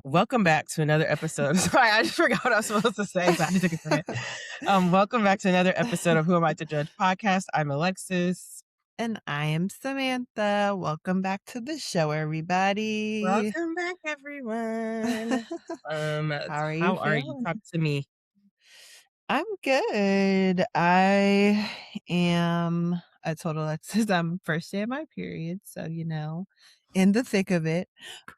Welcome back to another episode. Sorry, I just forgot what I was supposed to say, so I had to take a second. Welcome back to another episode of Who Am I to Judge podcast. I'm Alexis. And I am Samantha. Welcome back to the show, everybody. Welcome back, everyone. How are you How are you? feeling? Talk to me. I'm good. I told Alexis I'm first day of my period, so in the thick of it.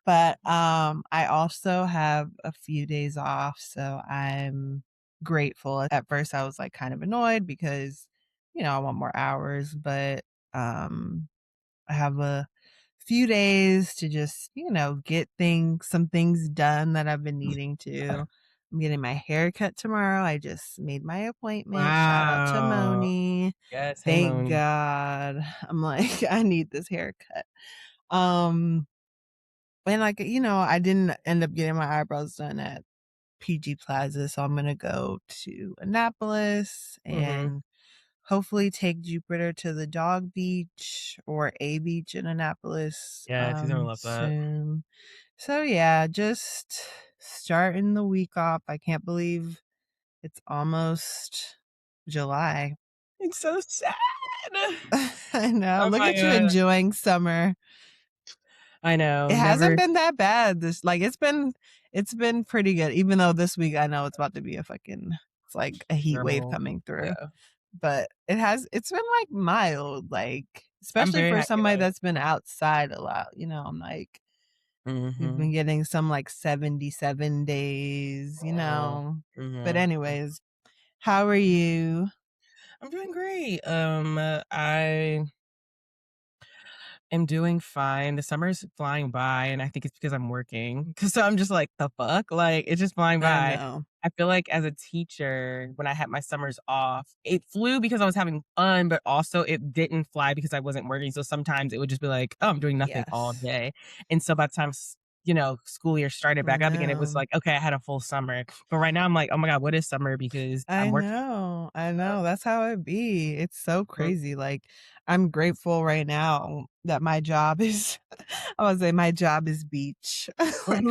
But I also have a few days off, so I'm grateful. At first I was like kind of annoyed because, I want more hours, but I have a few days to just, get some things done that I've been needing to. I'm getting my hair cut tomorrow. I just made my appointment. Shout out to Wow. Moni. Yes, hey, Thank Moan. God. I'm like, I need this haircut. And I didn't end up getting my eyebrows done at PG Plaza, so I'm gonna go to Annapolis and hopefully take Jupiter to the dog beach or a beach in Annapolis Yeah, she's gonna love that. soon. So yeah, just starting the week off. I can't believe it's almost July. It's so sad. I know. Oh Look my at you God. enjoying summer. I know. It hasn't been that bad. It's been pretty good. Even though this week I know it's about to be it's like a heat wave coming through. Yeah. But it's been like mild, like especially for somebody that's been outside a lot, I'm like we've been getting some like 77 days, But anyways, how are you? I'm doing great. I am doing fine. The summer's flying by, and I think it's because I'm working. So I'm just like, the fuck? Like, it's just flying by. I know. I feel like as a teacher, when I had my summers off, it flew because I was having fun, but also it didn't fly because I wasn't working. So sometimes it would just be like, oh, I'm doing nothing all day. And so by the time school year started back up again, it was like, okay, I had a full summer. But right now I'm like, oh my God, what is summer? Because I'm working. I know. That's how it be. It's so crazy. Like, I'm grateful right now that my job is, I would say my job is beach. Like,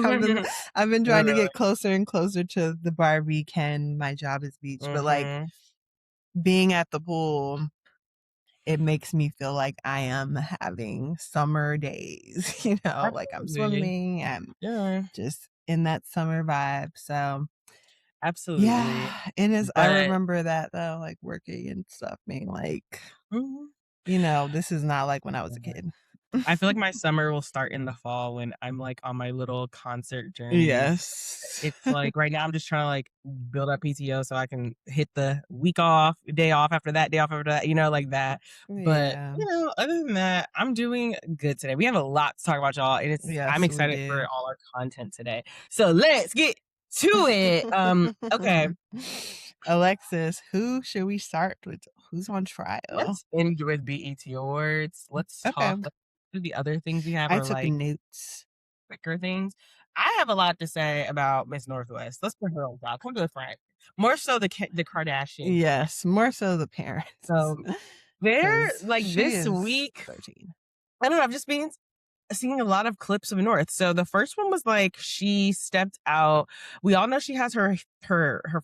I've been trying to get closer and closer to the bar weekend. My job is beach. But like, being at the pool, it makes me feel like I am having summer days, like I'm swimming, I'm just in that summer vibe. So Absolutely. yeah, it is. I remember that though, like working and stuff, being like, this is not like when I was a kid. I feel like my summer will start in the fall when I'm like on my little concert journey. Yes. It's like right now I'm just trying to like build up PTO so I can hit the day off after that, like that. But other than that, I'm doing good today. We have a lot to talk about, y'all. And I'm excited for all our content today. So let's get to it. Okay. Alexis, who should we start with? Who's on trial? Let's end with BET Awards. Let's talk through the other things we have. I took notes. Quicker things. I have a lot to say about Miss Northwest. Let's put her on top. Come to the front. More so the Kardashians. Yes, more so the parents. So they're like this week. 13. I don't know. I've just been seeing a lot of clips of North. So the first one was like she stepped out. We all know she has her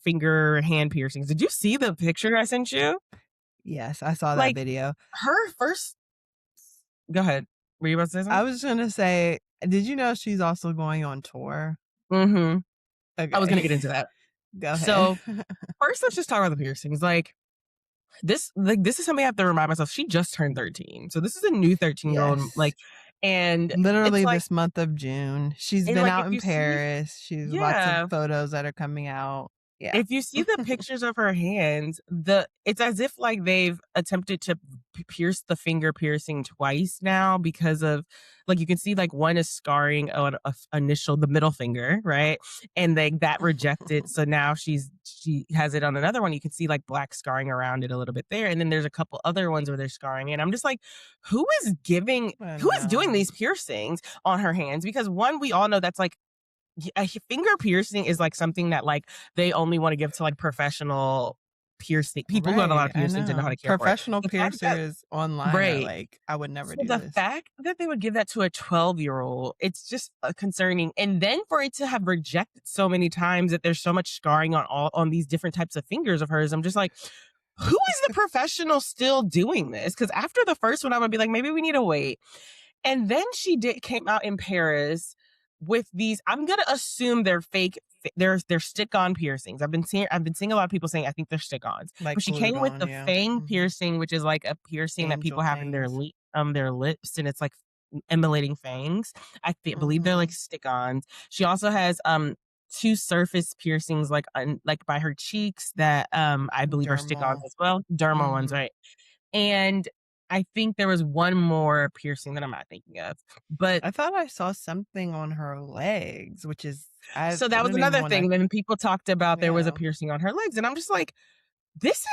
finger hand piercings. Did you see the picture I sent you? Yes, I saw that video. Her first. Go ahead. Were you about to say something? I was going to say, did you know she's also going on tour? Okay. I was going to get into that. Go ahead. So first, let's just talk about the piercings. This is something I have to remind myself. She just turned 13. So this is a new 13-year-old. And literally this month of June. She's been out in Paris. She's lots of photos that are coming out. Yeah. If you see the pictures of her hands, it's as if like they've attempted to pierce the finger piercing twice now because of like you can see like one is scarring on the middle finger, right? And that rejected. So now she has it on another one. You can see like black scarring around it a little bit there. And then there's a couple other ones where they're scarring. And I'm just like, who is doing these piercings on her hands? Because one, we all know that's like a finger piercing is like something that like they only want to give to like professional piercing people who have a lot Right, of I piercings and know how know. to care for it. Professional The fact that piercers online are right. like, "I would never So do the this." fact that they would give that to a 12-year-old, it's just, concerning, and then for it to have rejected so many times that there's so much scarring on these different types of fingers of hers, I'm just like, "Who is the professional still doing this?" Because after the first one, I'm gonna be like, "Maybe we need to wait." And then she did came out in Paris with these, I'm gonna assume they're fake, they're stick-on piercings. I've been seeing a lot of people saying I think they're stick-ons. Like But she glued came with on, the yeah. fang Mhm. piercing, which is like a piercing that Angel people have in things. their lips, and it's like emulating fangs. Believe they're like Mhm. stick-ons. She also has two surface piercings like by her cheeks that I believe are stick-ons Dermal. as well. Dermal ones, Mhm. right? And I think there was one more piercing that I'm not thinking of. But I thought I saw something on her legs, which is I so that was didn't even another wanna thing. Then people talked about there was a yeah. piercing on her legs, and I'm just like, this is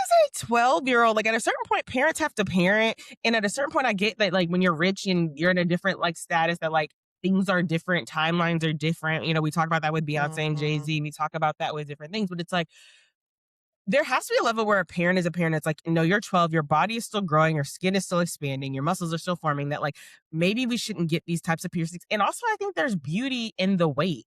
a 12-year-old. Like, at a certain point, parents have to parent, and at a certain point, I get that, like, when you're rich and you're in a different, like, status, that, like, things are different, timelines are different. We talk about that with Beyonce and Mhm. Jay-Z. We talk about that with different things, but it's like, there has to be a level where a parent is a parent. It's like, no, you're 12, your body is still growing, your skin is still expanding, your muscles are still forming, that like maybe we shouldn't get these types of piercings. And also I think there's beauty in the weight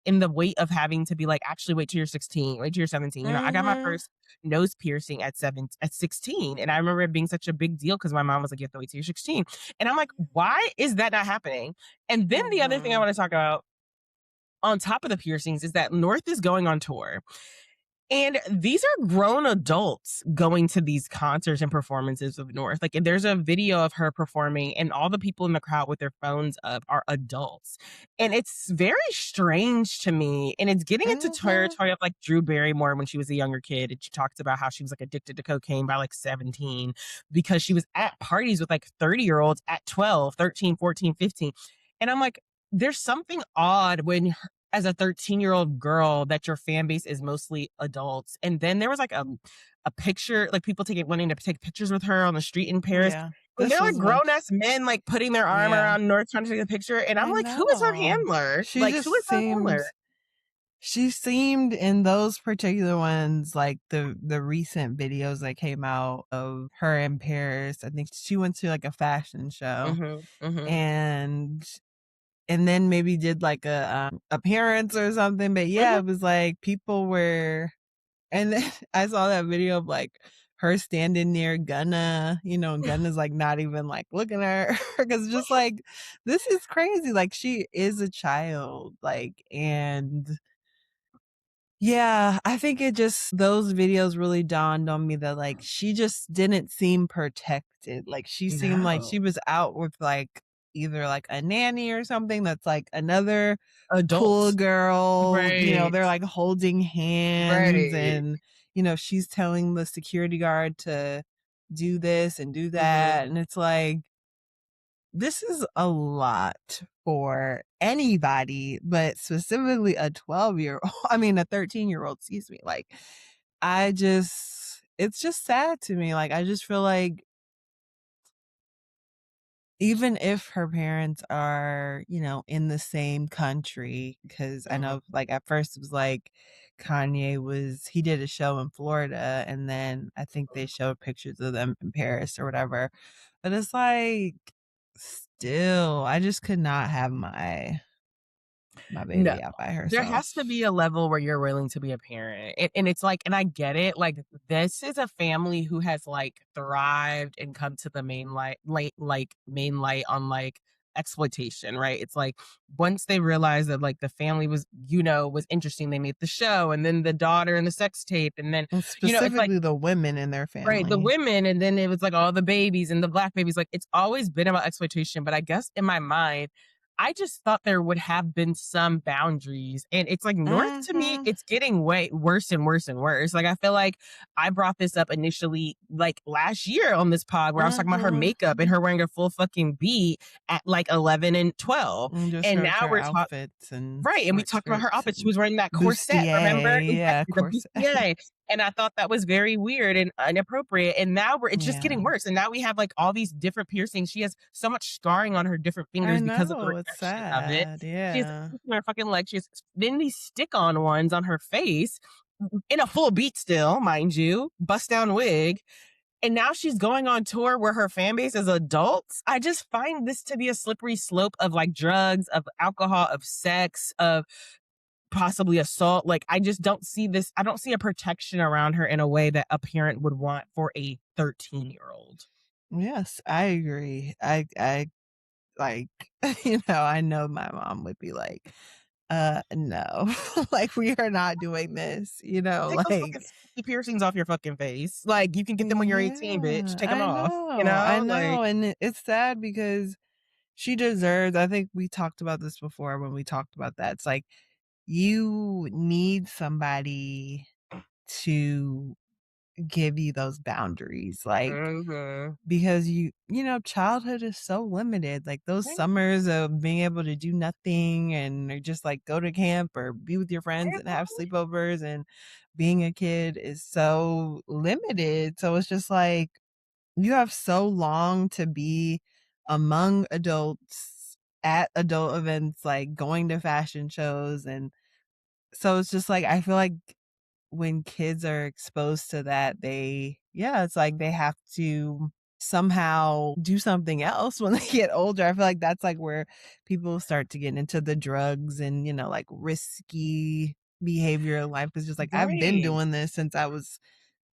of having to be like, actually wait till you're 16, wait till you're 17. I got my Mhm. first nose piercing at 16. And I remember it being such a big deal because my mom was like, you have to wait till you're 16. And I'm like, why is that not happening? And then the other thing I Mhm. want to talk about on top of the piercings is that North is going on tour. And these are grown adults going to these concerts and performances of North. Like, there's a video of her performing, and all the people in the crowd with their phones up are adults. And it's very strange to me. And it's getting into Mhm. territory of like Drew Barrymore when she was a younger kid. And she talks about how she was like addicted to cocaine by like 17 because she was at parties with like 30-year-olds at 12, 13, 14, 15. And I'm like, there's something odd when as a 13-year-old girl that your fan base is mostly adults. And then there was like a picture, like people wanting to take pictures with her on the street in Paris. Yeah. And This they're like was when grown ass men like putting their arm yeah. around North trying to take a picture. And I'm I like, who is her know. handler? She Like, who is just her handler? seems she seemed in those particular ones, like the recent videos that came out of her in Paris. I think she went to like a fashion show Mm-hmm. Mm-hmm. and then maybe did like a appearance or something. But yeah, Mm-hmm. it was like people were and then I saw that video of like her standing near Gunna, and Gunna's like not even like looking at her because just like this is crazy. Like she is a child, like and yeah, I think it just those videos really dawned on me that, like, she just didn't seem protected, like, she seemed like she No. was out with, like, either, like, a nanny or something that's, like, another cool Adults. girl, Right. they're, like, holding hands Right. and, she's telling the security guard to do this and do Mm-hmm. that, and it's like this is a lot for anybody, but specifically a 12-year-old I mean, a 13-year-old, excuse me, like, it's just sad to me, like, I just feel like even if her parents are, in the same country, because I Mm-hmm. know, like, at first it was like he did a show in Florida, and then I think they showed pictures of them in Paris or whatever, but it's like, still, I just could not have my No. baby out by There herself. has to be a level where you're willing to be a parent. And it's like, and I get it. Like, this is a family who has like thrived and come to the main light on like exploitation, right? It's like once they realized that like the family was interesting, they made the show, and then the daughter and the sex tape, and then, And it's like, specifically the women in their right, the family. women, and then it was like all the babies and the black babies. Like, it's always been about exploitation, but I guess in my mind, I just thought there would have been some boundaries. And it's like North to me, Mhm. it's getting way worse and worse and worse. Like, I feel like I brought this up initially like last year on this pod where I was talking about her Mhm. makeup and her wearing a full fucking beat at like 11 and 12. And just And her now her we're talking. outfits and Right, and we short talked about her skirts outfit. She and was wearing that corset, remember? bustier, yeah, of Exactly, the course. bustier, and I thought that was very weird and inappropriate, and now it's just Yeah. getting worse, and now we have, like, all these different piercings. She has so much scarring on her different I fingers because of the know, it's rejection of it. sad, She has yeah. piercing on her fucking leg. She has then these stick-on ones on her face. in a full beat still, mind you, bust down wig. And now she's going on tour where her fan base is adults. I just find this to be a slippery slope of like drugs, of alcohol, of sex, of possibly assault. Like, I just don't see this. I don't see a protection around her in a way that a parent would want for a 13-year-old. Yes, I agree. I like, I know my mom would be like, no, like we are not doing this, Take those like, fucking sticky piercings off your fucking face. Like, you can get them when you're 18, bitch. yeah, Take them off. You I know, like, know, and it's sad because she deserves. I think we talked about this before when we talked about that. It's like you need somebody to give you those boundaries, like, mhm. because childhood is so limited, like, those Right, summers of being able to do nothing and or just, like, go to camp or be with your friends and have right. sleepovers, and being a kid is so limited, so it's just like, you have so long to be among adults at adult events, like, going to fashion shows, and so it's just like, I feel like when kids are exposed to that, it's like they have to somehow do something else when they get older. I feel like that's like where people start to get into the drugs and, like risky behavior in life. It's just like, I've been Right. doing this since I was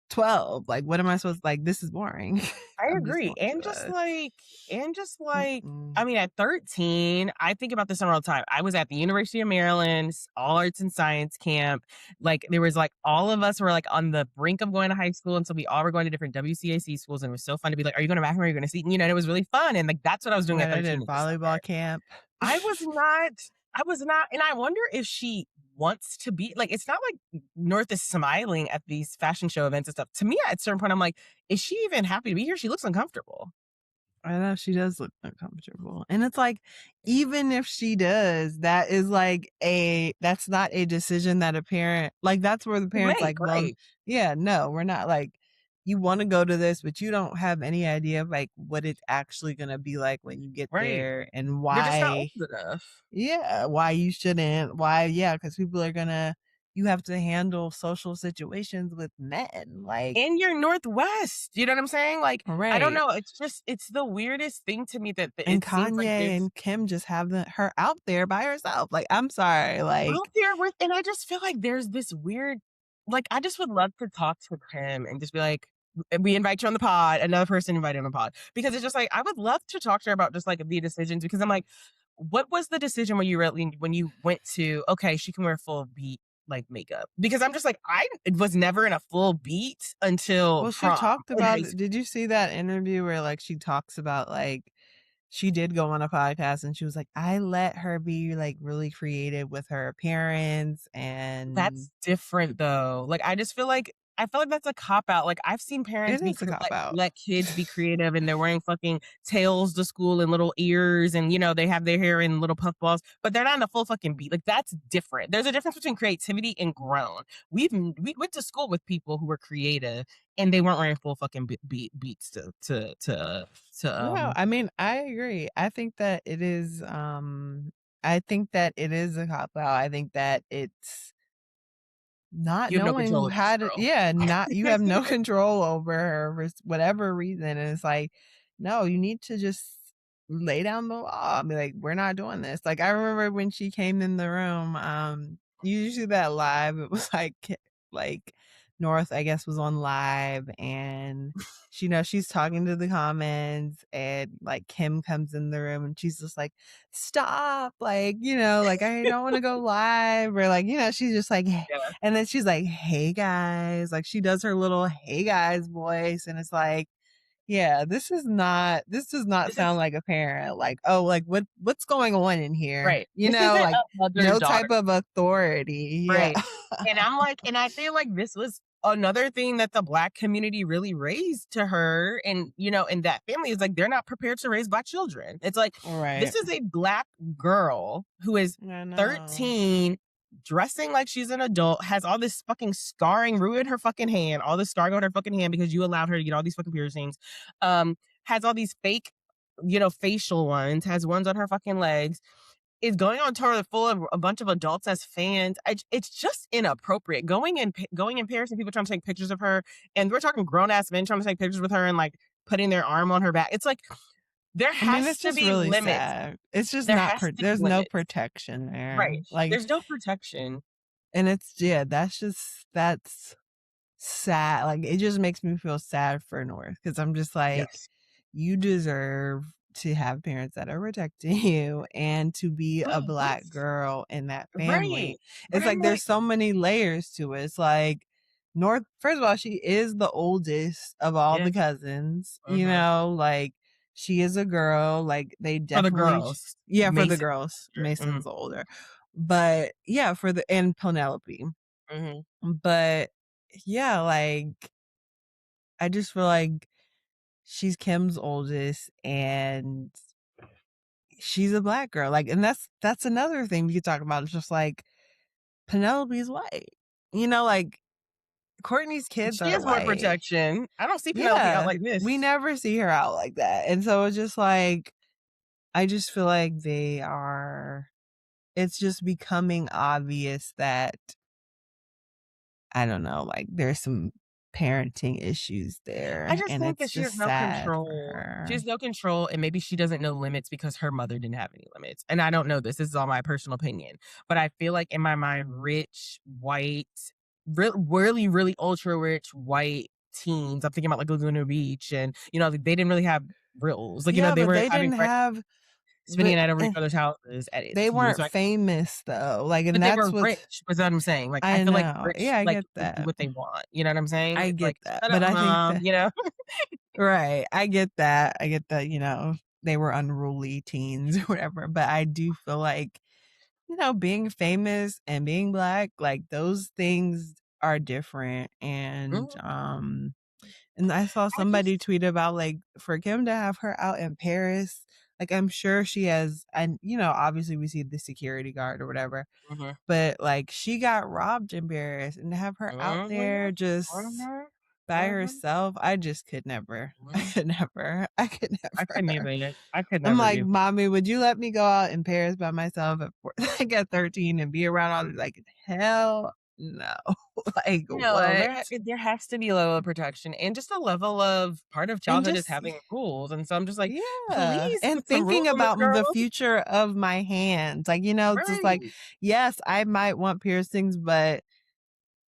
12. Like, what am I supposed like? This is boring. I I'm just agree. going to a And just like, mm-mm. I mean, at 13, I think about this all the time. I was at the University of Maryland's all arts and science camp. Like, there was like all of us were like on the brink of going to high school. And so we all were going to different WCAC schools. And it was so fun to be like, are you going to Macam? Are you going to Seton? And it was really fun. And like, that's what I was doing at Right, I 13 did in the summer. volleyball camp. I was not I was not, and I wonder if she wants to be like, it's not like North is smiling at these fashion show events and stuff. To me, at a certain point, I'm like, is she even happy to be here? She looks uncomfortable. I know she does look uncomfortable. And it's like, even if she does, that's not a decision that a parent, like, that's where the parent's Make, like, well, right, yeah, no, we're not like, you want to go to this, but you don't have any idea of like what it's actually going to be like when you get right. there and You're just not why, old enough. why you shouldn't, why, yeah, because people are gonna, you have to handle social situations with men. Like, In your Northwest, you know what I'm saying? Like, I don't right. know. It's the weirdest thing to me that And it seems like Kanye there's and Kim just have her out there by herself. Like, I'm sorry, out like, there with, and I just feel like there's this weird, like, I just would love to talk to him and just be like, we invite you on the pod, another person invited on the pod. Because it's just like, I would love to talk to her about just like the decisions, because I'm like, what was the decision when you really, when you went to, okay, she can wear full beat like makeup? Because I'm just like, I was never in a full beat until well, she prom talked in about high it. school. Did you see that interview where, like, she talks about, like, she did go on a podcast and she was like, "I let her be, like, really creative with her appearance," and That's different though. Like, I feel like that's a cop out. Like, I've seen parents it is a cop like out. let kids be creative and they're wearing fucking tails to school and little ears, and they have their hair in little puff balls, but they're not in a full fucking beat. Like, that's different. There's a difference between creativity and grown. We went to school with people who were creative and they weren't wearing full fucking beats No, I mean, I agree. I think that it is a cop out. I think that it's not you have no control knowing of this how to, yeah, not, you have no control over her for whatever reason, and it's like, no, you need to just lay down the law and be like, "We're not doing this." Like, I remember when she came in the room, usually that live, it was like, North, I guess, was on live, and she's talking to the comments, and, like, Kim comes in the room, and she's just like, "Stop," like, like, "I don't wanna go live," or, like, she's just like, Yeah, and then she's like, "Hey, guys," like, she does her little "Hey, guys" voice, and it's like, yeah, this does not this is sound like a parent, like, "Oh, like, what's going on in here?" right. This isn't Like, a mother no daughter. type of authority, yeah. Right. And I'm like, and I feel like this was another thing that the Black community really raised to her, and, and that family is like, they're not prepared to raise Black children. It's like, Right. this is a Black girl who is I know. 13, dressing like she's an adult, has all this fucking scarring, ruined her fucking hand, all this scarring on her fucking hand because you allowed her to get all these fucking piercings, has all these fake, facial ones, has ones on her fucking legs, is going on tour full of a bunch of adults as fans. It's just inappropriate. Going in Paris and people trying to take pictures of her, and we're talking grown ass men trying to take pictures with her and like putting their arm on her back. It's like there I mean, has it's to just be really limits. sad. It's just There not has to be there's no limits. protection there. Right. Like, There's no protection. and it's yeah, that's sad. Like, it just makes me feel sad for North because I'm just like, Yes. you deserve to have parents that are protecting you and to be a But black what's girl in that right. family. But It's I'm like like, there's so many layers to it. It's like North, first of all, she is the oldest of all the yes. cousins, Mhm. like she is a girl. Like they For the definitely, girls. yeah, for the Mason. girls. Mhm. Mason's older, but yeah, for the, and Penelope. Mhm. But yeah, like I just feel like she's Kim's oldest and she's a black girl. Like, and that's another thing we could talk about. It's just like Penelope's white. Like Courtney's kids She are has more white. protection. I don't see Penelope out Yeah. like this. We never see her out like that. And so it's just like I just feel like it's just becoming obvious that I don't know, like there's some parenting issues I there just and think that it's she has just no sad for control. She her. has no control, and maybe she doesn't know limits because her mother didn't have any limits. And I don't know this. This is all my personal opinion. But I feel like in my mind, rich, white, really, really ultra rich white teens. I'm thinking about like Laguna Beach, and they didn't really have rules. Like, Yeah, they but were they having didn't friends have spending but the night over each other's houses at they ASU. weren't So famous though. Like, but and they that's were what rich, is what I'm saying. Like, I I feel like know. rich, Yeah, I like, get can do that. what they want. You know what I'm saying? I It's get like, that. shut But up, I think mom. that right. I get that. I get that, they were unruly teens or whatever. But I do feel like, being famous and being black, like those things are different. Mhm. And I saw I somebody just tweet about like for Kim to have her out in Paris, like I'm sure she has, and obviously we see the security guard or whatever, mhm. but like she got robbed in Paris and to have her out there Mhm, just mhm, by mhm, herself, I just could never. I mhm. could never. I could I couldn't never. even I could I'm never like, do mommy, would you let me go out in Paris by myself at like at 13 and be around all these? Like, hell no. Like, no, what? there has to be a level of protection and just a level of part of And childhood is just having rules, and so I'm just like, yeah, "Please and put some rules thinking on this about girl." the future of my hands. Like, it's just like, Right, yes, I might want piercings, but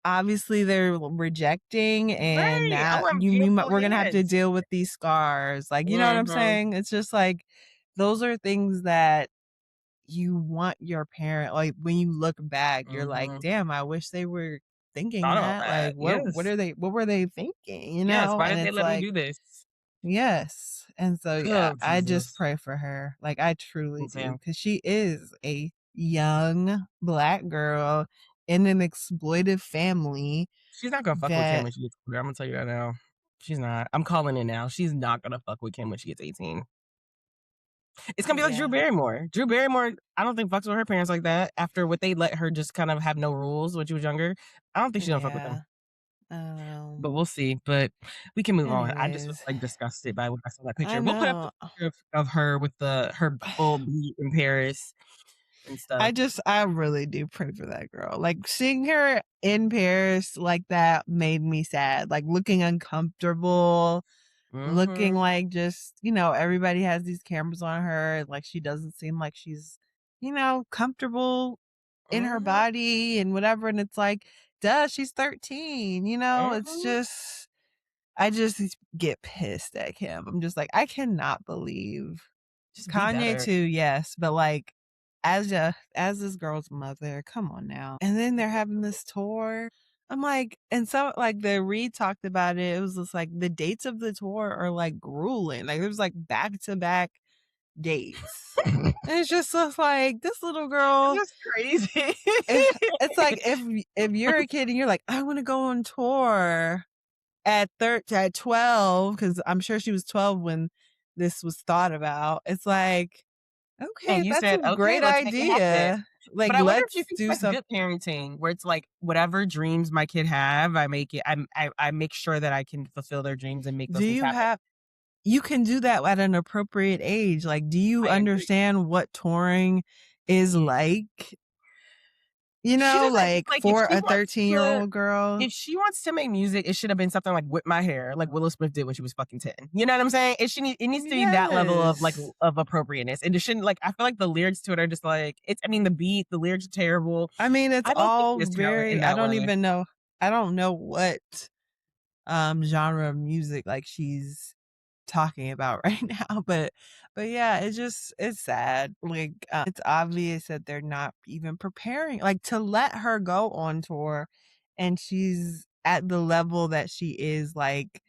obviously they're rejecting and right. I now want beautiful we're gonna have to hands. deal with these scars. Like, you know what I'm Mhm, saying? It's just like those are things that you want your parent, like when you look back, you're like, mhm. damn, I wish they were thinking Thought about that. Like that. Yes. what were they thinking, Yes, why And did they it's let me like, do this? yes. And so yeah, Oh, I just Jesus. pray for her. Like I Me truly do. too. Cause she is a young black girl in an exploitive family She's not gonna fuck with Kim that when she gets older, Imma tell you that now. She's not. I'm calling it now. She's not gonna fuck with Kim when she gets 18. It's gonna be like Drew yeah. Barrymore. Drew Barrymore, I don't think fucks with her parents like that after what they let her just kind of have no rules when she was younger. I don't think she's gonna fuck with them, Yeah. I don't know. but we'll see. But we can move on. I just was, Anyways, like, disgusted by when I saw that I picture. We'll put up the know. picture of her with her full beat in Paris and stuff. I really do pray for that girl. Like seeing her in Paris like that made me sad. Like looking uncomfortable, looking Mhm, like just, everybody has these cameras on her. Like she doesn't seem like she's, comfortable in her mhm, body and whatever. And it's like, duh, she's 13, it's mhm. just, I just get pissed at him. I'm just like, I cannot believe Just be Kanye better. too, yes, but like as this girl's mother, come on now. And then they're having this tour. I'm like, and so like the Reed talked about it. It was just like the dates of the tour are like grueling. Like there's like back to back dates. And it's just like this little It's girl. just crazy. It's like if you're a kid and you're like, I want to go on tour at 12, because I'm sure she was 12 when this was thought about. It's like, okay, And you that's a said, "Okay, great let's make it happen." idea. Like, But I wonder if you let's think do that's some. good parenting, where it's like, whatever dreams my kid have, I make it I make sure that I can fulfill their dreams and make Do those things you happen. have? You can do that at an appropriate age. Like, do you I agree. understand what touring is like, She doesn't like like for a 13-year-old girl. if she wants to make music, it should have been something like "Whip My Hair," like Willow Smith did when she was fucking 10. You know what I'm saying? It needs to be that level of like Yes. of appropriateness. And it shouldn't like I feel like the lyrics to it are just like it's. I mean, the beat, the lyrics are terrible. I mean, it's I don't think all he has talent in very, that way. I don't know what genre of music like she's talking about right now, but yeah, it's sad. Like it's obvious that they're not even preparing like to let her go on tour, and she's at the level that she is, like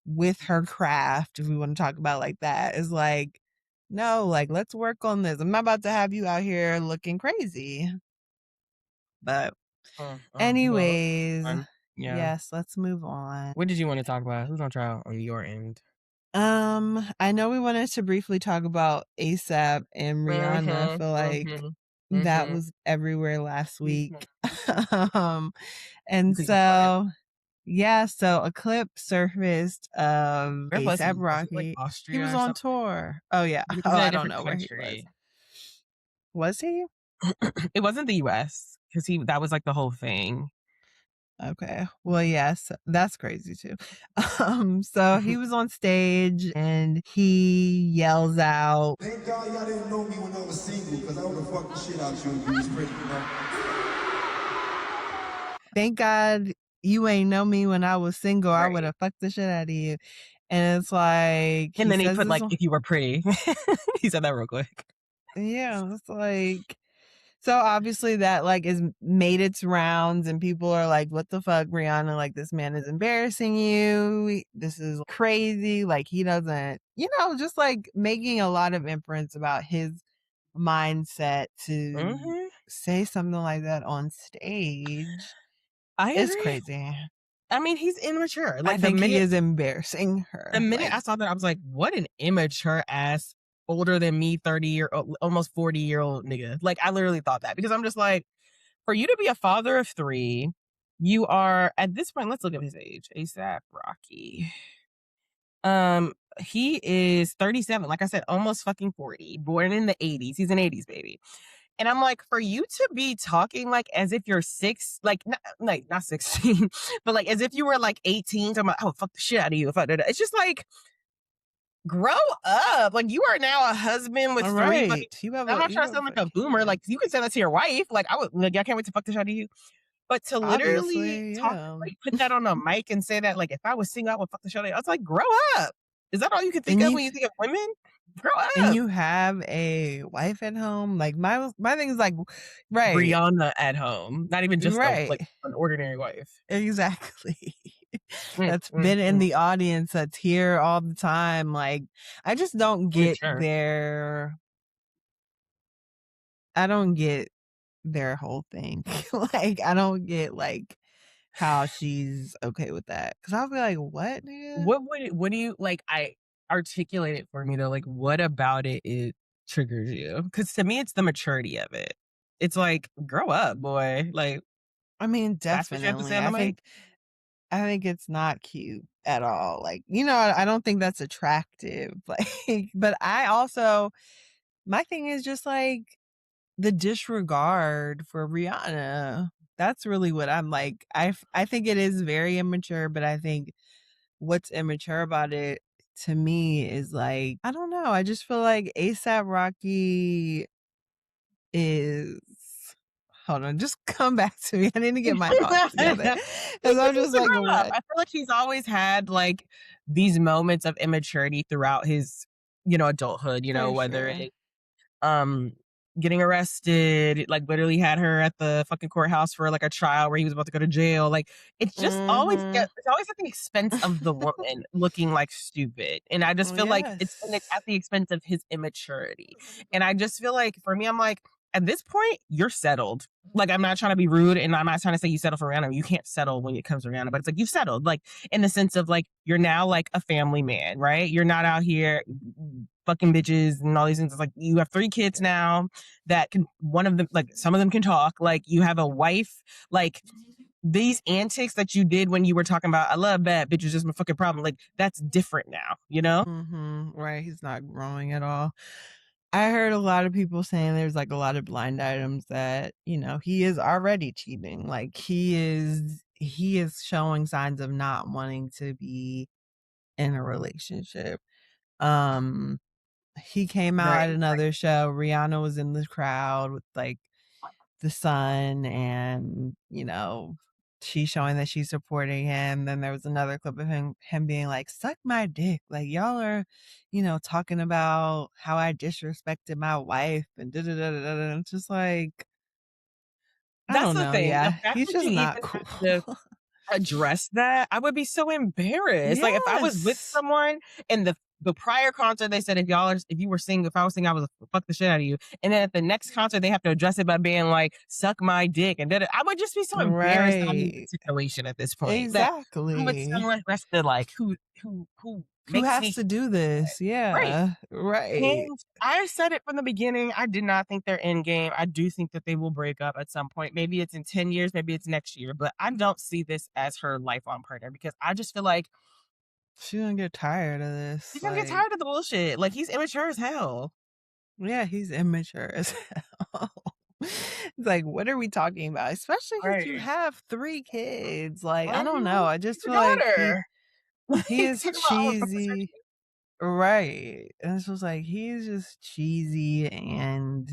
with her craft, if we want to talk about like that, is like, no, like let's work on this. I'm not about to have you out here looking crazy. But Well, anyways, yeah. yes, let's move on. What did you want to talk about? Who's on trial on your end? I know we wanted to briefly talk about ASAP and Rihanna. I Mhm, feel like mhm, that mhm, was everywhere last mhm. week. um, and Because you caught it. so yeah, so a clip surfaced of Where was ASAP he? Was it like Rocky. He was Austria or on something? tour. Oh yeah. He Oh, was in a I don't different know where he was. country. Was he? It wasn't the US because he that was like the whole thing. Okay. Well, yes, that's crazy too. So he was on stage and he yells out, Thank God y'all didn't know me when I was single, because I would have fucked the shit out you if you was pretty, you know? "Thank God you ain't know me when I was single. I would Right. have fucked the shit out of you." And it's like And he then he says put this like, on, "If you were pretty." He said that real quick. yeah, it's like, so obviously that like is made its rounds and people are like, what the fuck, Rihanna? Like this man is embarrassing you. This is crazy. Like he doesn't, just like making a lot of inference about his mindset to Mhm. say something like that on stage I is agree. crazy. I mean, he's immature. I Like think he is embarrassing the her. minute Like, I saw that, I was like, "What an immature ass, older than me, 30 year old, almost 40-year-old nigga." Like I literally thought that because I'm just like, for you to be a father of 3, you are at this point. Let's look at his age. ASAP Rocky. He is 37. Like I said, almost fucking 40. Born in the 80s. He's an 80s baby. And I'm like, for you to be talking like as if you're not 16, but like as if you were like 18, talking about, oh, fuck the shit out of you. It's just like, grow up. Like you are now a husband with all 3 fucking. right, I'm not you trying to have a sound like a boomer. kid. Like you can say that to your wife. Like I would, like I can't wait to fuck the shit out of you. But to literally Obviously, talk, yeah. like put that on a mic and say that, like if I was single, I would fuck the shit out of you. I was like, grow up. Is that all you can think And of you when you think of women? Grow and up. you have a wife at home. Like my thing is like, right, Rihanna at home, not even just a right, like an ordinary wife. exactly. Mm, That's mm, been in mm. the audience, that's here all the time. Like, I just don't get Immature. I don't get their whole thing. Like, I don't get like how she's okay with that. Cause I'll be like, what, nigga? What do you like? I articulate it for me though. Like, what about it triggers you? Because to me, it's the maturity of it. It's like, grow up, boy. Like, I mean, that's what you have to say definitely. on the mic. I think it's not cute at all. Like, I don't think that's attractive. Like, but I also, my thing is just like the disregard for Rihanna. That's really what I'm like. I think it is very immature, but I think what's immature about it to me is like, I don't know. I just feel like ASAP Rocky is, hold on, just come back to me. I need to get my thoughts together. He Cause I'm just needs just to like, grow up. what? I feel like he's always had like these moments of immaturity throughout his, adulthood, For whether sure. it um getting arrested, like literally had her at the fucking courthouse for like a trial where he was about to go to jail. Like Mhm. it's always at the expense of the woman looking like stupid. And I just feel like it's Yes. at the expense of his immaturity. And I just feel like for me, I'm like, at this point, you're settled. Like I'm not trying to be rude and I'm not trying to say you settle for Rihanna. You can't settle when it comes to Rihanna, but it's like you've settled, like in the sense of like you're now like a family man, right? You're not out here fucking bitches and all these things. It's like you have 3 kids now that can one of them like some of them can talk. Like you have a wife, like these antics that you did when you were talking about I love bad bitches just my fucking problem. Like that's different now, you know? Mhm. Right. He's not growing at all. I heard a lot of people saying there's like a lot of blind items that, he is already cheating. Like he is showing signs of not wanting to be in a relationship. Um he came out Right. at another show. Rihanna was in the crowd with like the son, and she's showing that she's supporting him. Then there was another clip of him being like, suck my dick, like y'all are talking about how I disrespected my wife and da da da da da. It's just like, I That's don't the know. thing. The Yeah, fact he's that just you not even cool. have to address that, I would be so embarrassed. Like if I was with Yes, someone and the prior concert they said if you were singing, if I was singing, I was fuck the shit out of you. And then at the next concert they have to address it by being like, suck my dick. And then I would just be so embarrassed that I'm in right, this situation at this point. That I'm with exactly. someone that's the like who Who makes has me to do this? right. Yeah, right. And I said it from the beginning. I did not think they're in game. I do think that they will break up at some point. Maybe it's in 10 years, maybe it's next year, but I don't see this as her lifelong partner because I just feel like She's gonna get tired of this. she's gonna get Like, tired of the bullshit. Like he's immature as hell. yeah, he's immature as hell. It's like, what are we talking about? Especially because you Right. have 3 kids. Like, I don't know. Mhm. I He's just a feel like he daughter. he Like is talking about, oh, fuck this cheesy. rich Right. And it's just like he's just cheesy, and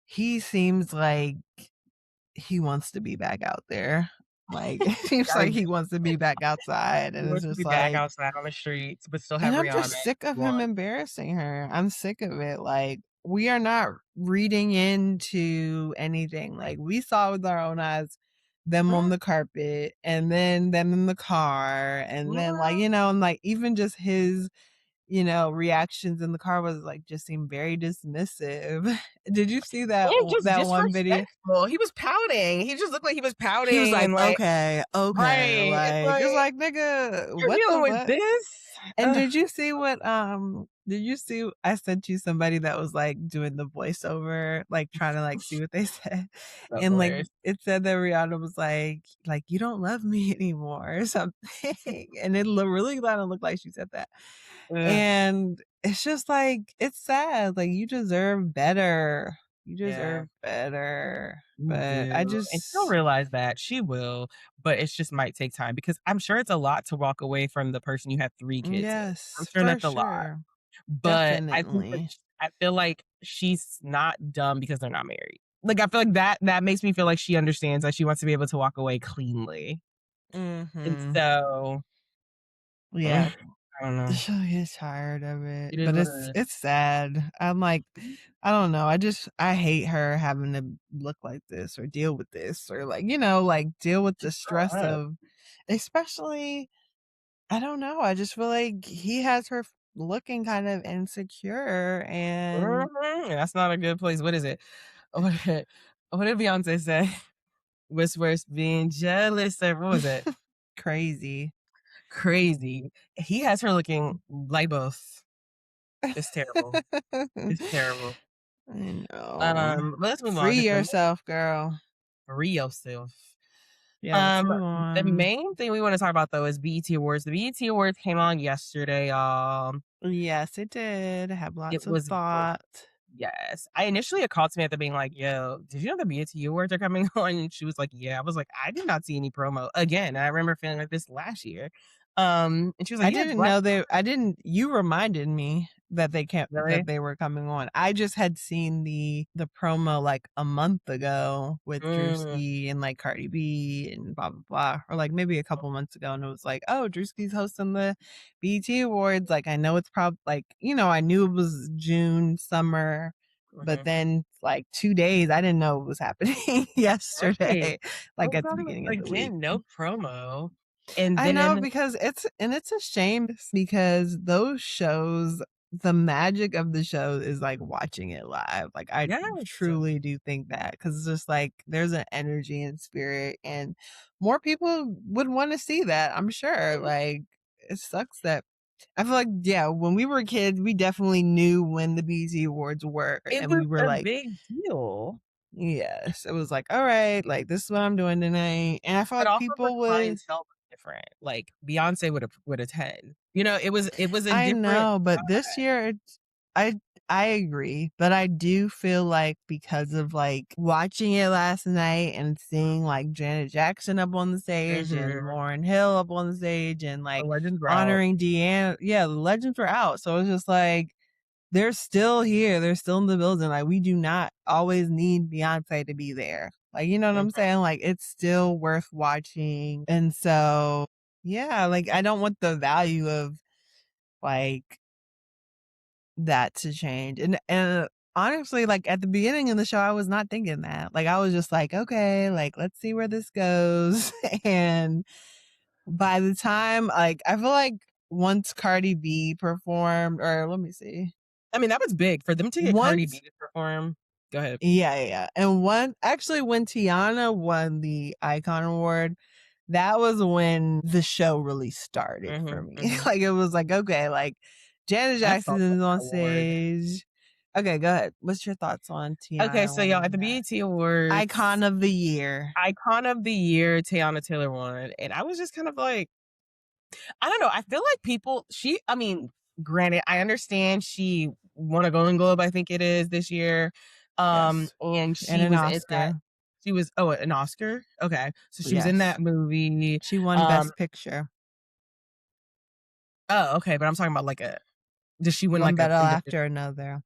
he seems like he wants to be back out there. Like, it seems gotta like go. he wants to be back outside, He and it's wants to just be back like, outside on the streets, but still and have I'm Rihanna just and sick of him one. embarrassing her. I'm sick of it. Like, we are not reading into anything. Like, we saw with our own eyes them on the carpet, and then them in the car, and then like, and like even just his, reactions in the car was like just seemed very dismissive. Did you see And just that one video? disrespectful. He was pouting. He just looked like he was He was pouting like, and like, okay, okay, right. it's like, nigga, You're what dealing the with fuck? this? And Ugh, did you see I sent you somebody that was like doing the voiceover, like trying to like see what they said. that's And like hilarious. it said that Rihanna was like, you don't love me anymore or something. And it really kind of looked like she said that. Ugh, And it's just like, it's sad. Like, you deserve better. You yeah, deserve better. you But I do. And she'll just, realize that. She will, but it just might take time because I'm sure it's a lot to walk away from the person you had 3 kids with. I'm yes, sure for that's a lot. sure. But I think that Definitely. I feel like she's not dumb because they're not married. Like, I feel like that makes me feel like she understands that she wants to be able to walk away cleanly. And Mm-hmm. so, Yeah. I don't know. She'll get tired of it. It is But what it's it is. it's sad. I'm like, I don't know. I hate her having to look like this or deal with this, or like, like deal with the Grow stress up. of, especially, I don't know. I just feel like he has her looking kind of insecure, and Mhm, that's not a good place. What is it? What what did Beyonce say? What's worse, being jealous or what was it? crazy. Crazy. He has her looking like both. It's terrible. It's terrible. I know. But let's move on Free because yourself, girl. free yourself. Yeah, let's Um, move the on. main thing we want to talk about though is BET Awards. The BET Awards came on yesterday, y'all. Yes, it did. I have It lots of was great. thought. Yes. I initially it called Samantha being like, yo, did you know the BET Awards are coming on? And she was like, yeah. I was like, I did not see any promo. Again, I remember feeling like this last year. And she was like, I yeah, it's didn't black. know I didn't you reminded me that Really? they were coming on. I just had seen the promo like a month ago with Mm, Drewski and like Cardi B and blah blah blah. Or like maybe a couple months ago, and it was like, oh, Drewski's hosting the BET Awards. Like, I know it's probably like, I knew it was June, summer, but mhm. then like 2 days, I didn't know it was happening Right. yesterday, I like was at the beginning of the week. again, no promo. And I know, then, because it's a shame because those shows, the magic of the show is like watching it live. Like, I yes. truly do think that, because it's just like there's an energy and spirit, and more people would want to see that, I'm sure. Like, it sucks that I feel like, yeah, when we were kids, we definitely knew when the BET Awards were, It and was we were a like, big deal. yes, it was like, all right, like this is what I'm doing tonight. And I feel But like also the people would, clientele was different. Like Beyonce would attend. You know, it was a I different know, but this vibe. year I I agree, but I do feel like because of like watching it last night and seeing like Janet Jackson up on the stage and Mhm. Lauryn Hill up on the stage and The like legends were out. honoring Deanna, yeah, the legends were out. So it's just like they're still here, they're still in the building. Like we do not always need Beyonce to be there. Like you know what Mhm. I'm saying? Like it's still worth watching. And so yeah, like I don't want the value of like that to change. And honestly, like at the beginning of the show, I was not thinking that. Like I was just like, okay, like let's see where this goes. And by the time like I feel like once Cardi B performed, or let me see. I mean, that was big for them to get Cardi B Once to perform. Go ahead. yeah. And one actually when Tiana won the Icon Award, that was when the show really started for Mhm, me. mhm. Like it was like, okay, like Janet I Jackson fuck with is that on award. stage. Okay, go ahead. What's your thoughts on Okay, Tiana so y'all, at winning the that? BET Awards, Icon of the year. Icon of the Year, Teyana Taylor won, and I was just kind of like, I don't know. I feel like I mean, granted, I understand she won a Golden Globe, I think it is this year. Yes. And And she an was in that, Oscar. an Oscar? Okay. So she was in Yes. that movie. She won Um, Best Picture. oh, okay, but I'm talking about like did she win One like a better individual, actor, another.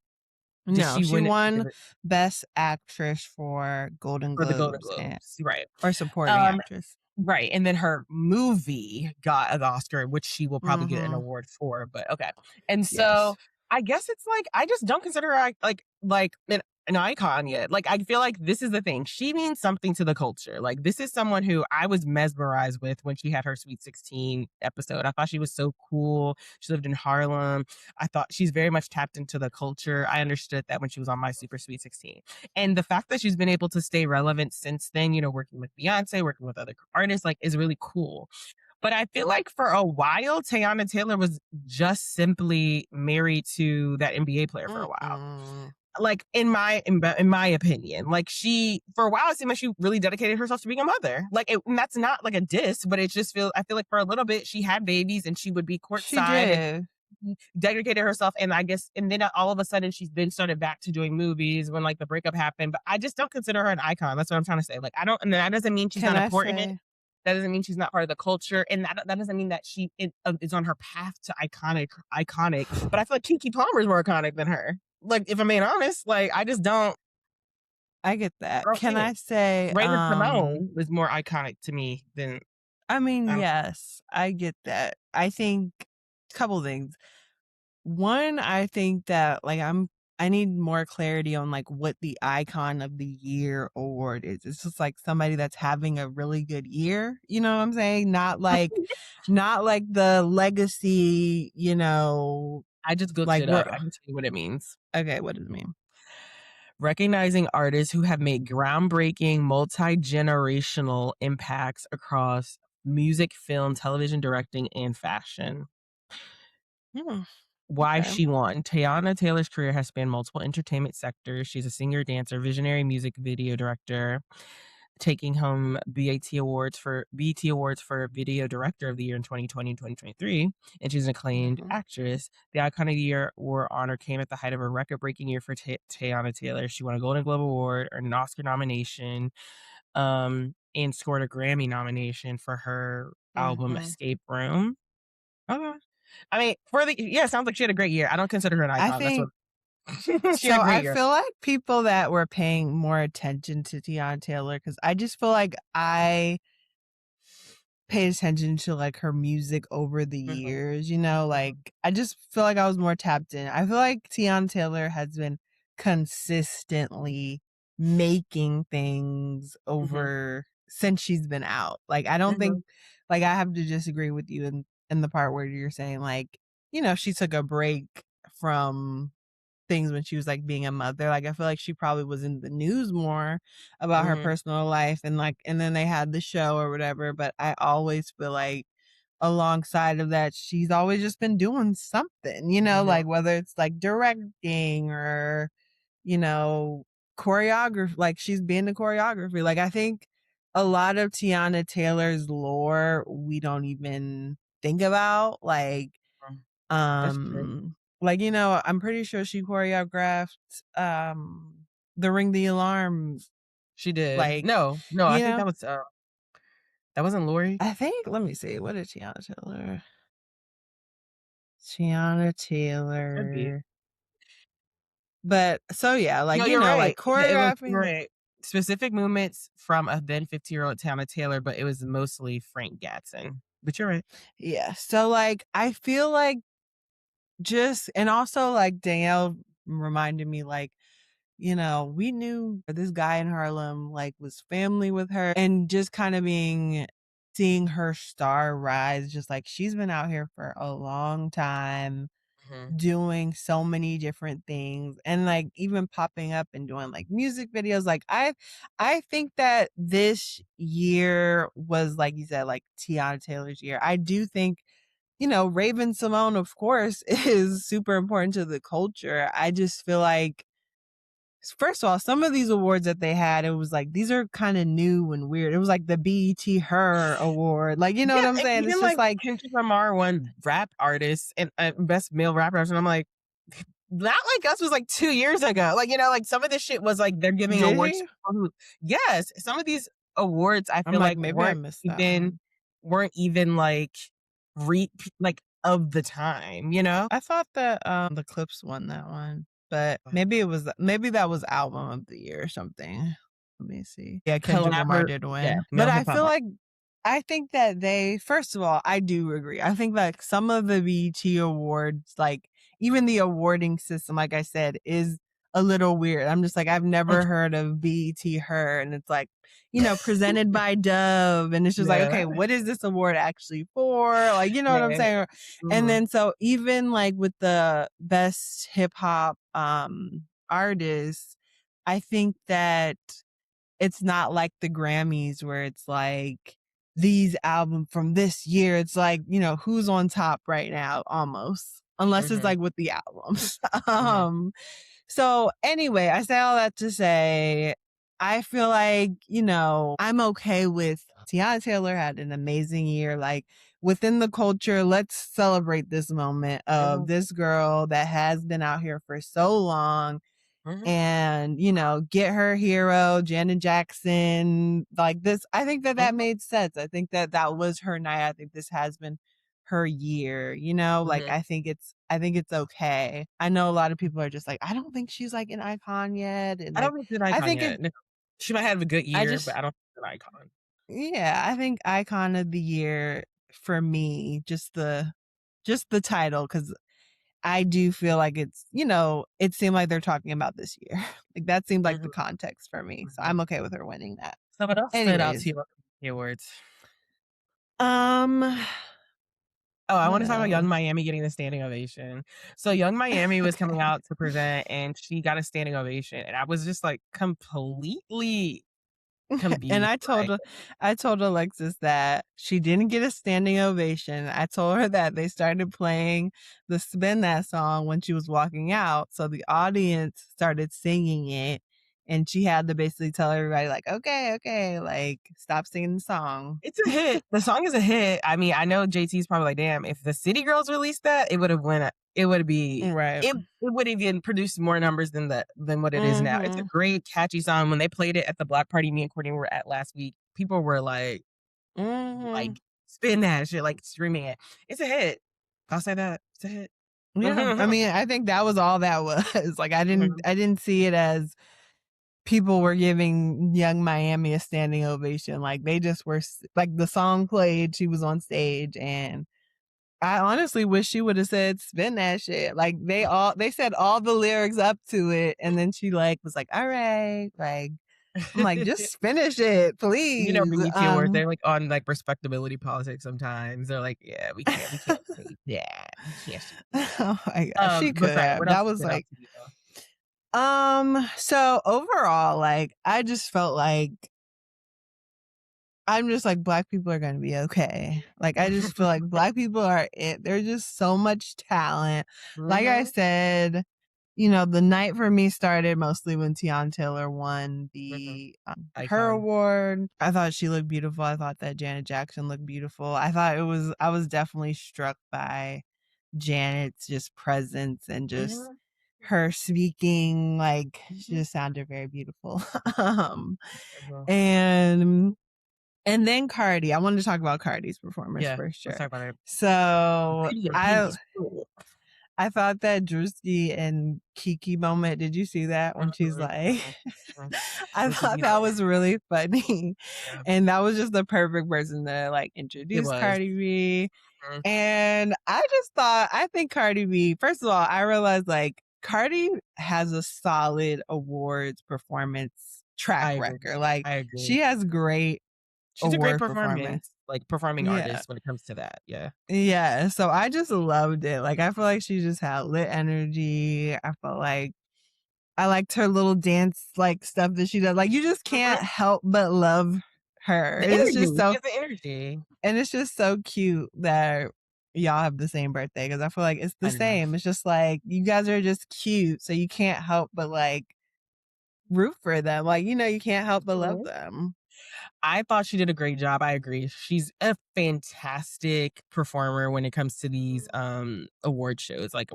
did No, she she win won Best Actress for Golden for the Golden Globes and Globes? Right. or supporting Um, actress. Right, and then her movie got an Oscar, which she will probably get an Mm-hmm. award for, but okay. And Yes. so, I guess it's like, I just don't consider her like an icon yet. Like, I feel like this is the thing, she means something to the culture. Like, this is someone who I was mesmerized with when she had her Sweet 16 episode. I thought she was so cool. She lived in Harlem. I thought she's very much tapped into the culture. I understood that when she was on My Super Sweet 16. And the fact that she's been able to stay relevant since then, working with Beyonce, working with other artists, like, is really cool. But I feel like for a while, Teyana Taylor was just simply married to that NBA player for a while. Mm-mm. Like in my opinion, like she for a while it seemed like she really dedicated herself to being a mother. And that's not like a diss, but I feel like for a little bit she had babies and she would be She courtside and did. dedicated herself, and I guess, and then all of a sudden she's then started back to doing movies when like the breakup happened. But I just don't consider her an icon. That's what I'm trying to say. Like I don't, and that doesn't mean she's Can not I important. say That doesn't mean she's not part of the culture, and that doesn't mean that she is on her path to iconic. But I feel like Kiki Palmer is more iconic than her. Like if I'm being honest, like I get I that. don't Can see it. I say Raven Simone is more iconic to me than I mean, I don't. yes, I get that. I think couple things. One, I think that like I need more clarity on like what the icon of the year award is. It's just like somebody that's having a really good year, you know what I'm saying? Not like the legacy, I just looked like it up. we're I can tell you what it means. okay, what does it mean? Recognizing artists who have made groundbreaking, multi-generational impacts across music, film, television, directing, and fashion. Hmm, Why okay. she won. Teyana Taylor's career has spanned multiple entertainment sectors. She's a singer, dancer, visionary music video director, taking home BET Awards for Video Director of the Year in 2020 and 2023, and she's an acclaimed Mhm. actress. The Icon of the Year award honor came at the height of a record-breaking year for Teyana Taylor. She won a Golden Globe Award, earned an Oscar nomination, and scored a Grammy nomination for her album Mhm. Escape Room. Okay. I mean, it sounds like she had a great year. I don't consider her an I icon. That's what think she had so a great I year. feel like people that were paying more attention to Tiana Taylor cuz I just feel like I paid attention to like her music over the Mhm, years, mhm, like I just feel like I was more tapped in. I feel like Tiana Taylor has been consistently making things mhm, over since she's been out. Like I don't mhm, think like I have to disagree with you in the part where you're saying like, she took a break from things when she was like being a mother. Like I feel like she probably was in the news more about her mhm, personal life and then they had the show or whatever. But I always feel like alongside of that, she's always just been doing something, mhm, like whether it's like directing or, you know, choreography, like she's been to choreography. Like I think a lot of Tiana Taylor's lore we don't even think about. Like mhm. That's true. um Like, I'm pretty sure she choreographed the Ring the Alarm. She did. Like, No, I think that wasn't Lori. I think, let me see. What did Tiana Taylor? Tiana Could be. Taylor. But so yeah, No, like, you're right. like You're choreographing. right. Specific movements from a then 15-year-old Tana Taylor, but it was mostly Frank Gatson. But you're right. Yeah. So like I feel like and also like Danielle reminded me like, we knew this guy in Harlem like was family with her, and just kind of seeing her star rise, just like she's been out here for a long time Mhm. doing so many different things, and like even popping up and doing like music videos. Like I think that this year was, like you said, like Tiana Taylor's year. I do think, Raven Simone, of course, is super important to the culture. I just feel like, first of all, some of these awards that they had, it was like, these are kind of new and weird. It was like the BET Her Award. Like, you know Yeah, what I'm and saying? It's even just like like, Kendrick Lamar won rap artist and best male rap artist, and I'm like, Not Like Us was like 2 years ago. Like, like some of this shit was like they're giving did awards he? to people who, yes, some of these awards I I'm feel like, like maybe I missed that one. weren't even like like of the time, you know? I thought that the Clips won that one, but maybe that was album of the year or something. Let me see. Yeah, Kendrick Lamar did Yeah, win. But male I hip hop feel artist. like, I think that first of all, I do agree. I think that some of the BET awards, like even the awarding system, like I said, is a little weird. I'm just like, I've never heard of BET Her, and it's like, presented by Dove, and it's just like, Yeah. okay, what is this award actually for? Like, you know what I'm Right. saying? And Mhm. then so even like with the best hip hop artists, I think that it's not like the Grammys where it's like these album from this year. It's like, who's on top right now almost. Unless it's Mhm. like with the albums. Mhm. So anyway, I say all that to say, I feel like, I'm okay with Tiana Taylor had an amazing year. Like within the culture, let's celebrate this moment of Mhm. this girl that has been out here for so long, Mhm. and get her hero Janet Jackson, like this. I think that Mhm. made sense. I think that was her night. I think this has been her year, like Mhm. I think it's okay. I know a lot of people are just like, I don't think she's like an icon yet, and I like don't think she's an I icon think yet. No. She might have a good I year, but just I don't think she's an icon. yeah, I think icon of the year for me, just the title, because I do feel like it's, it seemed like they're talking about this year. Like that seemed like the Mhm. context for me. So Mhm. I'm okay with her winning that. So what else stood out to Anyways, you about the awards? um, Oh, I what want to talk about Young else? Miami getting the standing ovation. So Young Miami was coming out to present and she got a standing ovation. And I was just like completely And confused. Like, I told Alexis that she didn't get a standing ovation. I told her that they started playing the Spin That song when she was walking out. So the audience started singing it, and she had to basically tell everybody like, okay, like stop singing the song. it's a hit. The song is a hit. I mean, I know JT's probably like, damn, if the City Girls released that, it would have went. It would be. Right. It would have even produced more numbers than what it is now. It's a Mm-hmm. great catchy song. When they played it at the block party me and Courtney were at last week, people were Mm-hmm. like spin that shit, like screaming it. It's a hit. I'll say that. It's a hit. Yeah. I mean, I think that was all that was. Like I Mhm. didn't see it as people were giving Young Miami a standing ovation. Like they just were like, the song played, she was on stage, and I honestly wish she would have said spin that shit. Like they said all the lyrics up to it, and then she like was like, all right, like I'm like, just finish it, please. BET Awards, they're like on like respectability politics sometimes. They're like, yeah, we can't say that. We can't say Oh my gosh, that. she But could sorry, have. what else That was stood out like, to you though? so overall, like I just felt like I'm just like, Black people are gonna be okay. Like I just feel like Black people are it. There's just so much talent. Like I Mhm, said, the night for me started mostly when Tiana Taylor won mhm. the her Icon. award. I thought she looked beautiful. I thought that Janet Jackson looked beautiful. I was definitely struck by Janet's just presence and just her speaking, like she just sounded very beautiful. And then Cardi. I wanted to talk about Cardi's performance for Let's sure. talk about it. So Pretty and Petty is cool. I thought that Drewski and Kiki moment, did you see that when she's like, I thought that was really funny. Yeah. And that was just the perfect person to like introduce Cardi B. And I think Cardi B, first of all, I realized like Cardi has a solid awards performance track record. Like she has great She's a great performance. like performing artist when it comes to that. Yeah. Yeah. So I just loved it. Like I feel like she just had lit energy. I felt like I liked her little dance like stuff that she does. Like you just can't help but love her. It's just so the energy. And it's just so cute that y'all have the same birthday because I feel like it's the same. It's just like you guys are just cute, so you can't help but like root for them. Like, you know, you can't help but love them. I thought she did a great job. I agree. She's a fantastic performer when it comes to these award shows. Like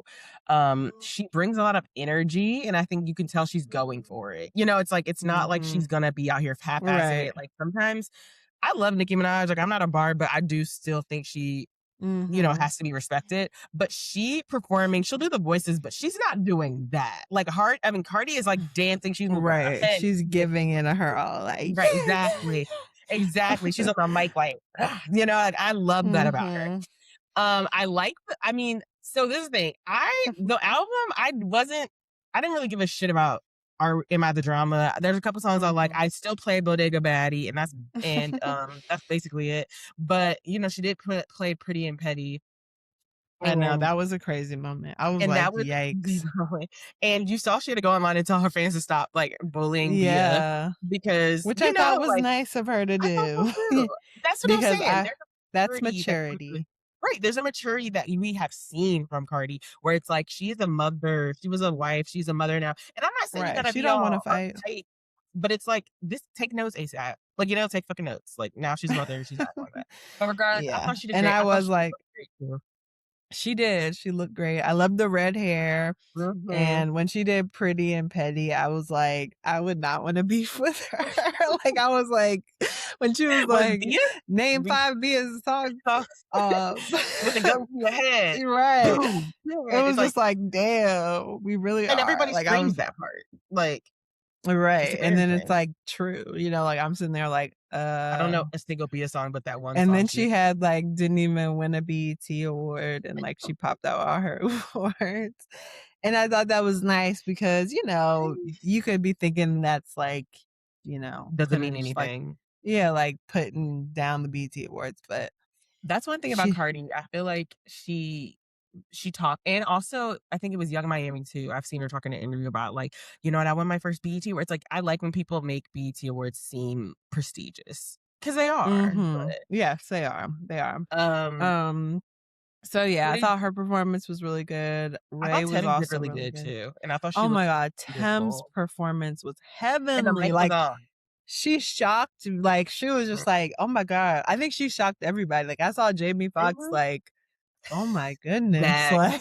she brings a lot of energy and I think you can tell she's going for it. You know, it's like it's not like she's gonna be out here half-assing it. Like sometimes I love Nicki Minaj. Like I'm not a bard, but I do still think she you know, has to be respected. But she performing, she'll do the voices, but she's not doing that. Like Cardi is like dancing. She's moving her head. She's giving it her all. Like exactly. She's on the mic like, you know, like I love that about her. So this is the thing. The album, I didn't really give a shit about Am I the Drama? There's a couple songs I like. I still play Bodega Baddie, and that's basically it. But you know, she did play Pretty and Petty. I know that was a crazy moment. I was like, yikes! And you saw she had to go online and tell her fans to stop like bullying Bia because which I thought was nice of her to do. That's what I'm saying. That's maturity. Right. There's a maturity that we have seen from Cardi where it's like she is a mother, she was a wife, she's a mother now. And I'm not saying you gotta she be don't want to fight. Tight, but it's like take notes ASAP. Like, you know, take fucking notes. Like now she's a mother, she's not on that. But regardless, I thought she did great. And I was like, she did. She looked great. I love the red hair. And when she did Pretty and Petty, I was like, I would not want to beef with her. Like, I was like, when she was like, name 5 Bia's songs. With the gun to your head. Right. It was just like, damn, we really and are. everybody like, screams that part. Like, right. And then it's like true. You know, like I'm sitting there like, I don't know a single Bia song, but that one and song. then she had like didn't even win a BET award and like she popped out all her awards. And I thought that was nice because, you know, you could be thinking that's like, you know, doesn't mean anything. Like putting down the BET awards, but that's one thing about Cardi. I feel like she talked, and also I think it was Young Miami too. I've seen her talk in an interview about like, you know what, I won my first BET where it's like I like when people make BET awards seem prestigious because they are. But, yes, they are. They are. So yeah, I thought her performance was really good. Ray was also really good too, and I thought she. Oh my god, Tem's performance was heavenly. Like she shocked. Like she was just like, oh my god. I think she shocked everybody. Like I saw Jamie Foxx like, oh my goodness. Like,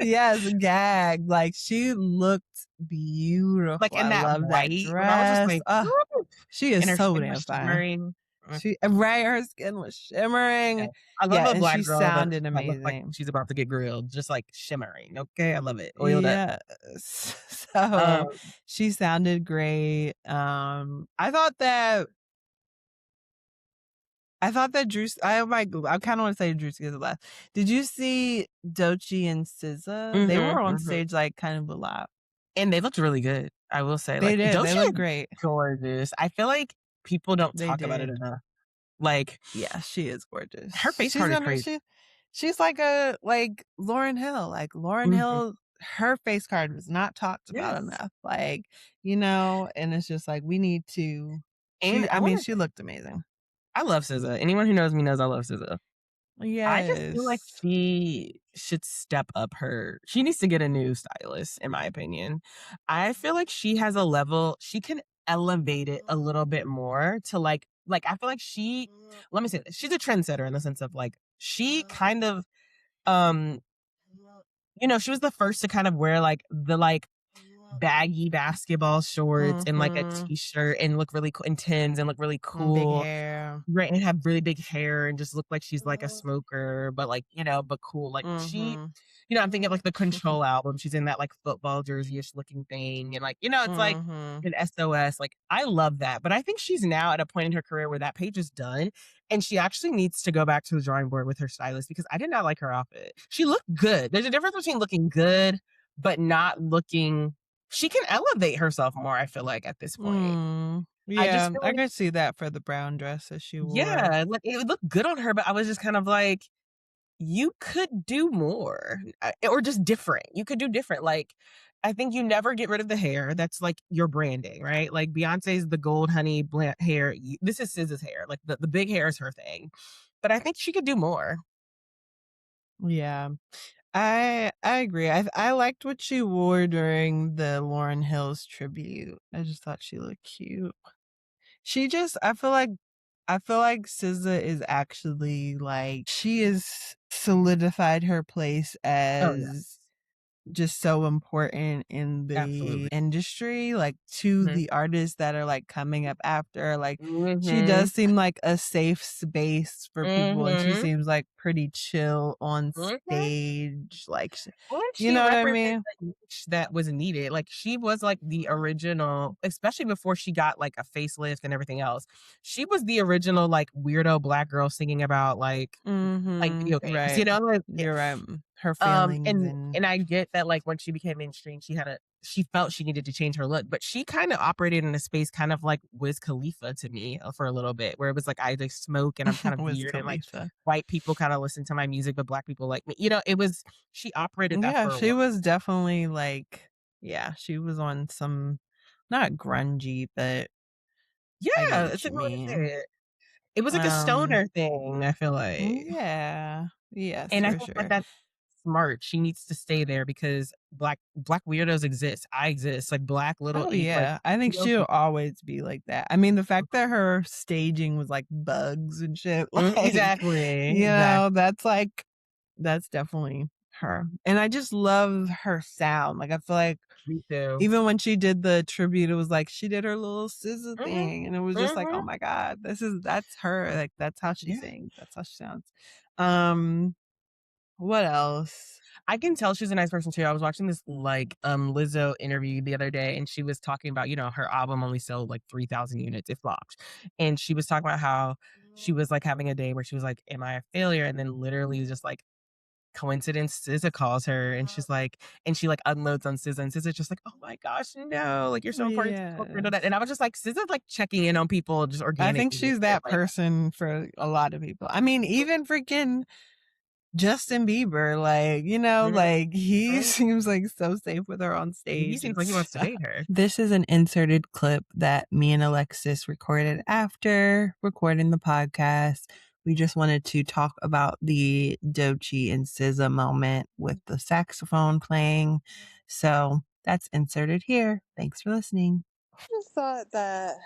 yes, gagged. Like she looked beautiful. Like in that white that dress. I was just like, she is so damn fine. Her skin was shimmering. Yeah. I love a black she girl sounded amazing. Like she's about to get grilled, just like shimmering. Okay, I love it. Oiled up. So she sounded great. I thought that Drew. I kind of want to say Drew is the last. Did you see Doechii and SZA? They were on stage like kind of a lot, and they looked really good. I will say they did. Doechii they looked great, gorgeous. I feel like people don't talk about it enough. Like, yeah, she is gorgeous. Her face card is crazy. She's like a Lauryn Hill. Like Lauryn Hill, her face card was not talked about enough. Like, you know, and it's just like we need to. And she looked amazing. I love SZA. Anyone who knows me knows I love SZA. Yeah, I just feel like she should step up she needs to get a new stylist, in my opinion. I feel like she has a level, she can elevate it a little bit more to like I feel like let me say this, she's a trendsetter in the sense of like, she kind of, she was the first to kind of wear like the like baggy basketball shorts and like a Mhm. t-shirt and look really cool and Tims and look really Big cool. hair. Right, and have really big hair and just look like she's like a smoker, but like, but cool. Like Mhm. I'm thinking of like the Control album. She's in that like football jersey-ish looking thing. And like, it's like Mhm. an SOS. Like, I love that. But I think she's now at a point in her career where that page is done. And she actually needs to go back to the drawing board with her stylist because I did not like her outfit. She looked good. There's a difference between looking good, but not looking. She can elevate herself more, I feel like, at this point. Mm. I just Yeah, feel I like could see that for the brown dress that she wore. yeah, like, it would look good on her, but I was just kind of like, "You could do more, or just different. You could do different." Like, I think you never get rid of the hair. That's, like, your branding, right? Like, Beyoncé's the gold honey blonde hair. This is SZA's hair. Like, the big hair is her thing. But I think she could do more. Yeah. I agree. I liked what she wore during the Lauryn Hill's tribute. I just thought she looked cute. She just I feel like SZA is actually like she has solidified her place Oh, yeah. as just so important in the Absolutely. industry, like to Mhm. the artists that are like coming up after. Like she Mhm. does seem like a safe space for people, and she Mhm. seems like pretty chill on Mhm. stage. Like, And you she know what I represented mean? the niche that was needed. Like, she was, like, the original especially before she got, like, a facelift and everything else. She was the original, like, weirdo black girl singing about, like, Mm-hmm. video games, Right. Like, You're right. Her feelings and and and I get that, like, when she became mainstream, she felt she needed to change her look, but she kinda operated in a space kind of like Wiz Khalifa to me, for a little bit, where it was like, I just smoke and I'm kind of Wiz weird and, like, Khalifa. white people kinda listen to my music, but black people like me. It was she operated that Yeah, for a she while. was definitely like, yeah, she was on some, not grungy, but I get Yeah, what it's a you good way to say mean. it. It was like a Um, stoner thing, I feel like. yeah, yes, And I for think that sure. that's smart. She needs to stay there because black weirdos exist. I exist. Like black little Oh like yeah, I think emo she'll people. always be like that. I mean, the fact that her staging was like bugs and shit, like, Exactly. Exactly. that's definitely her. And I just love her sound. Like I feel like Me too. even when she did the tribute, it was like she did her little scissor Mhm. thing, and it was just like, oh Mhm. my god, that's her. Like that's how she Yeah. sings. That's how she sounds. Um, what else? I can tell she's a nice person too. I was watching this like Lizzo interview the other day and she was talking about, her album only sold like 3,000 units. It flopped. And she was talking about how she was like having a day where she was like, am I a failure? And then literally just like coincidence, SZA calls her and she's like, and she like unloads on SZA and SZA's just like, oh my gosh, no, like you're so important to the culture. Yes. And I was just like, SZA's like checking in on people just I think organically. she's that person for a lot of people. I mean, even freaking Justin Bieber, like, Mhm, like he mhm. seems like so safe with her on He stage seems and like he wants to stuff. date her. This is an inserted clip that me and Alexis recorded after recording the podcast. We just wanted to talk about the Doechii and SZA moment with the saxophone playing. So that's inserted here. Thanks for listening. Just thought that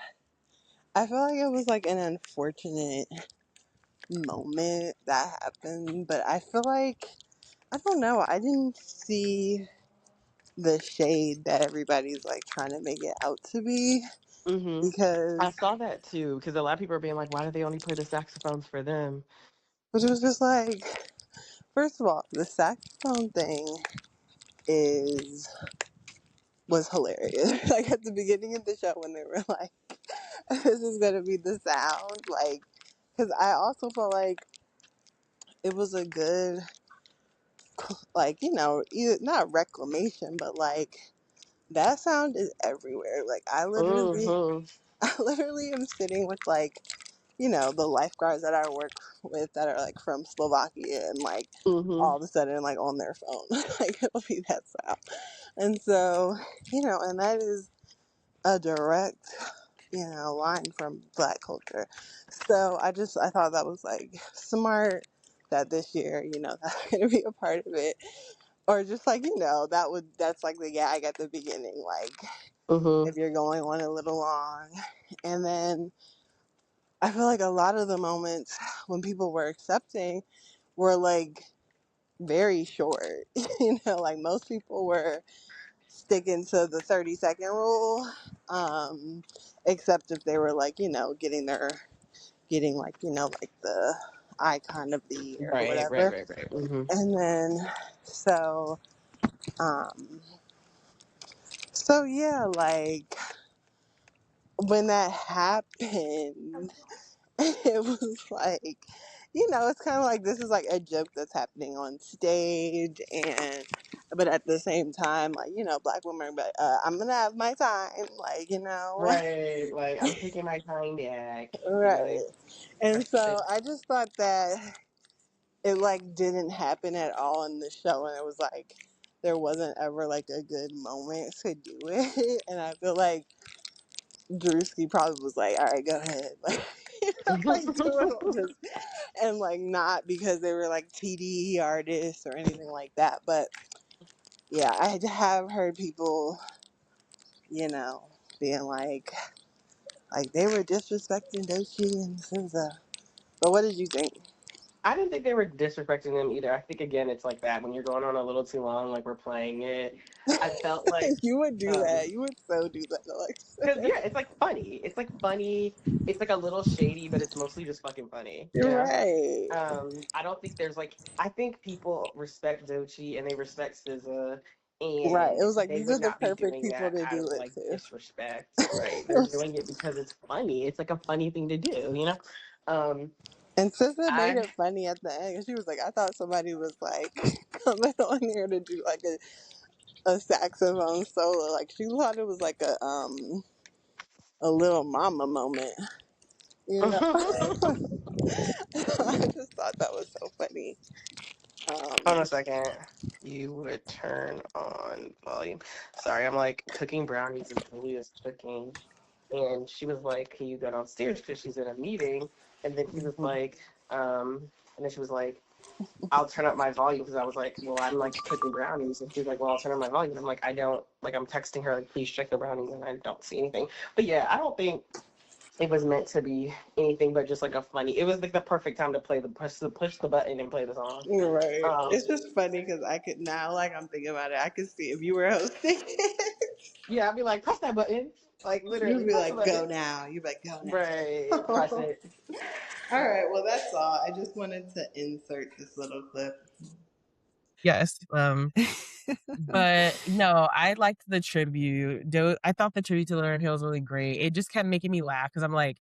I feel like it was like an unfortunate moment that happened, but I feel like I don't know. I didn't see the shade that everybody's like trying to make it out to be I because, saw that too because a lot of people are being like, why do they only play the saxophones for them? which was just like, first of all, the saxophone thing is was hilarious. Like at the beginning of the show when they were like, "This is gonna be the sound," like, because I also felt like it was a good like either not reclamation but like that sound is everywhere. Like I literally Mm-hmm. I literally am sitting with like the lifeguards that I work with that are like from Slovakia and like Mm-hmm. all of a sudden like on their phone like it'll be that sound. And so and that is a direct line from black culture. So I thought that was like smart that this year that's going to be a part of it. Or just like, that's like the gag at the beginning, like Mm-hmm. if you're going on a little long. And then I feel like a lot of the moments when people were accepting were like very short. Like most people were sticking to the 30-second rule, except if they were like, getting like, like the icon of the year or Right, right, whatever. right, right. Hmm. And then, so, um, so yeah, like when that happened, it was like, it's kind of like this is like a joke that's happening on stage, but at the same time, like, black women are like, I'm gonna have my time, like, Right, like I'm taking my time back. right. Like, And so respect. I just thought that it like didn't happen at all in the show, and it was like there wasn't ever like a good moment to do it, and I feel like Drewski probably was like, all right, go ahead, like, like do it on this, and like not because they were like TDE artists or anything like that, but yeah, I have heard people, being like they were disrespecting Doechii and SZA. But what did you think? I didn't think they were disrespecting them either. I think again, it's like that when you're going on a little too long, like we're playing it. I felt like, You would do um, that. You would so do that, because Alexis. yeah, it's like funny. It's like funny. It's like a little shady, but it's mostly just fucking funny. You're right. I don't think there's like I think people respect Doechii and they respect SZA, Right. It and was like they these would are the not be perfect doing people that to out do of it like to. disrespect, right? They're doing it because it's funny. It's like a funny thing to do, you know. Um, And SZA made I it funny at the end. She was like, I thought somebody was like coming on here to do like a saxophone solo. Like she thought it was like a little mama moment. You know. I just thought that was so funny. hold on Um, a second. You would turn on volume. Sorry, I'm like cooking brownies and Julia's cooking. And she was like, "Can you go downstairs because she's in a meeting?" And then he was like, and then she was like, "I'll turn up my volume," because I was like, "Well, I'm like cooking brownies," and she was like, "Well, I'll turn up my volume." I'm like, "I don't like." I'm texting her like, "Please check the brownies," and I don't see anything. But yeah, I don't think it was meant to be anything but just like a funny. It was like the perfect time to play the push the button and play the song. you're right. Um, It's just funny because I could now, like I'm thinking about it, I could see if you were hosting it. yeah, I'd be like, press that button, like literally You'd be press the like, go button. now. You'd be like, go Right, press now. it. All right, well, that's all. I just wanted to insert this little clip. Yes. But no, I liked the tribute. I thought the tribute to Lauryn Hill was really great. It just kept making me laugh because I'm like,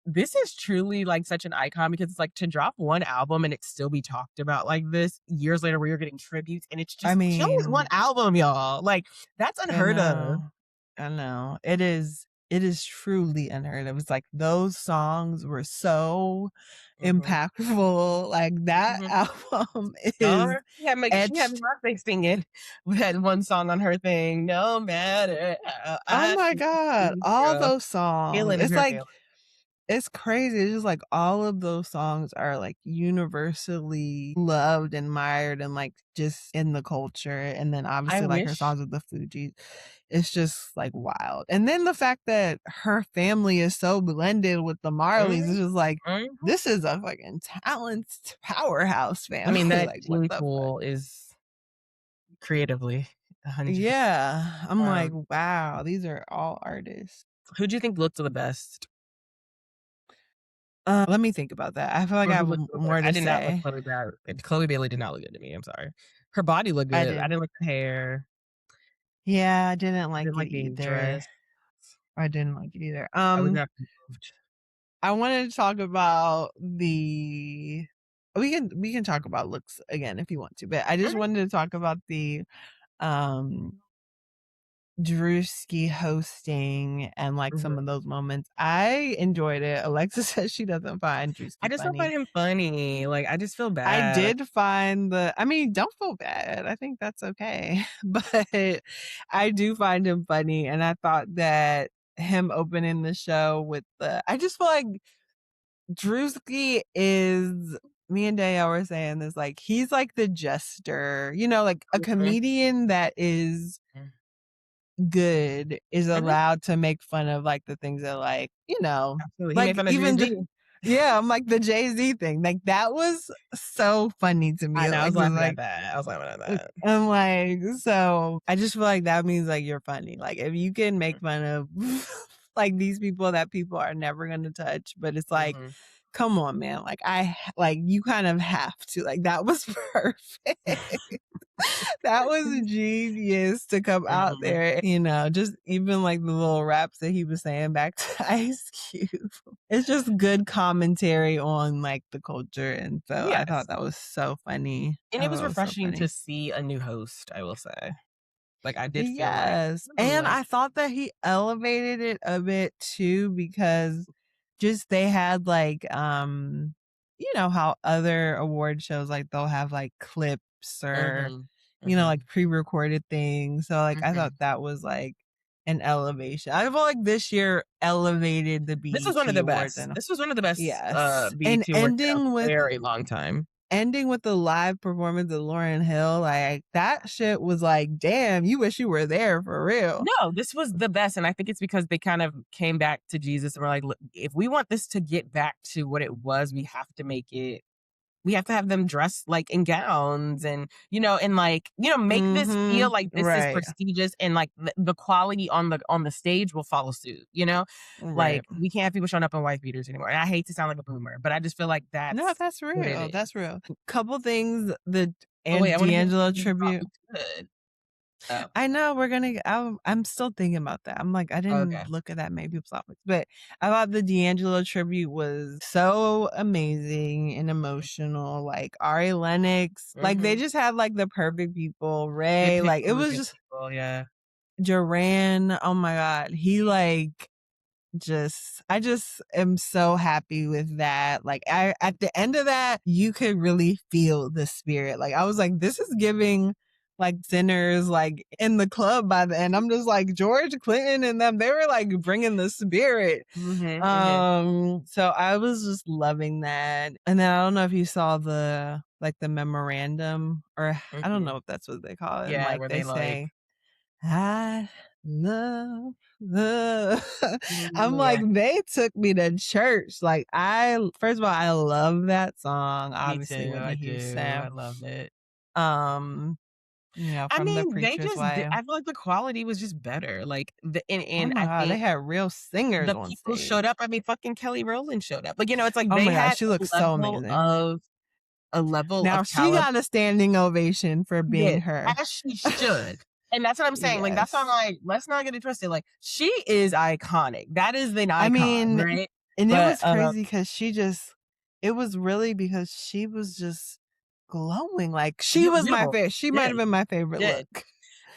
this is truly like such an icon because it's like to drop one album and it still be talked about like this years later where you're getting tributes and it's I just she only has one mean, album, y'all. Like that's I unheard of. know. I know. It is truly unheard of. It's like those songs were so Mhm. impactful. Like that Mhm. album is Sure. She had etched. Beyonce singing. We had one song on her thing. No matter how Oh I my treat God. you, All girl. those songs. Failing is It's her like failing. it's crazy. It's just like all of those songs are like universally loved, admired, and like just in the culture. And then I obviously like her wish. songs with the Fugees. It's just like wild. And then the fact that her family is so blended with the Mhm. Marleys is just like, Mhm. this is a fucking talent powerhouse I mean, family. that Like, what gene the fuck? pool is creatively 100%. Yeah. I'm like, Um, wow, these are all artists. who do you think looked the best? Let me think about that. I feel like Or I who have looked the best? more I to did not like say. Chloe Bailey. Chloe Bailey did not look good to me. I'm sorry. Her body looked I good. I did. didn't like the hair. Yeah, I didn't I like didn't it like the either. dress. I didn't like it either. I was not moved. I wanted to talk about the we can talk about looks again if you want to, but I just Mhm. wanted to talk about the um Drewski hosting and like some Mhm. of those moments. I enjoyed it. Alexa says she doesn't find I Drewski just don't find funny. him funny. Like I just feel I bad. did find I mean, don't feel bad. I think that's okay. But I do find him funny. And I thought that him opening the show with I just feel like Drewski is, me and Daya were saying this, like, he's like the jester, like a Mhm. comedian that is good is Mhm. allowed to make fun of like the things that Absolutely. He like made fun of Jay even Z. Yeah, I'm like the Jay-Z thing. Like that was so funny to me. I know. I Like, was laughing like at that. I was laughing at that. I'm like, so I just feel like that means like you're funny. Like if you can make fun of like these people that people are never gonna touch, but it's like, come on, man. Like you kind of have to. Like that was perfect. That was genius to come out there, just even like the little raps that he was saying back to Ice Cube. It's just good commentary on like the culture. And so I thought that was so funny. And it was refreshing to see a new host, I will say. Like I did feel like, and I thought that he elevated it a bit too, because just they had like how other award shows, like they'll have like clips or like pre-recorded things. So like I thought that was like an elevation. I feel like this year elevated the BET this was one of the Awards. best. This was one of the best Yes. BET And Awards in a very long time. Ending with the live performance of Lauryn Hill, like that shit was like, damn, you wish you were there for real. No, this was the best. And I think it's because they kind of came back to Jesus and were like, look, if we want this to get back to what it was, we have to have them dressed like in gowns and, and like, make this feel like this is prestigious, and like the quality on the stage will follow suit, like we can't have people showing up in wife beaters anymore. And I hate to sound like a boomer, but I just feel like that's real. That's real. Couple things, the wait, D'Angelo tribute. Good. Oh. I know I'm still thinking about that. I'm like, I didn't look at that many people's outfits, but I thought the D'Angelo tribute was so amazing and emotional. Like Ari Lennox, like they just had like the perfect people. Ray, like it was just people, yeah. Duran, oh my God, he like I just am so happy with that. Like at the end of that, you could really feel the spirit. Like I was like, this is giving like sinners like in the club by the end. I'm just like George Clinton and them, they were like bringing the spirit. So I was just loving that. And then I don't know if you saw the memorandum, or I don't know if that's what they call it. Yeah, like where they say, I love I'm like, they took me to church. Like first of all, I love that song. Obviously, me too, Whitney Houston. I love it. From the Preacher's Wife. I feel like the quality was just better. Like oh my God, they had real singers. The people showed up. I mean, fucking Kelly Rowland showed up. Like, it's like oh they my had God, she looks so amazing. A level now of she got a standing ovation for being her, as she should. And that's what I'm saying. Like, that's why I'm like, let's not get it twisted. Like, she is iconic. That is an icon, right? And it was crazy because it was really because she was just glowing. Like she was my favorite. She might have been my favorite look.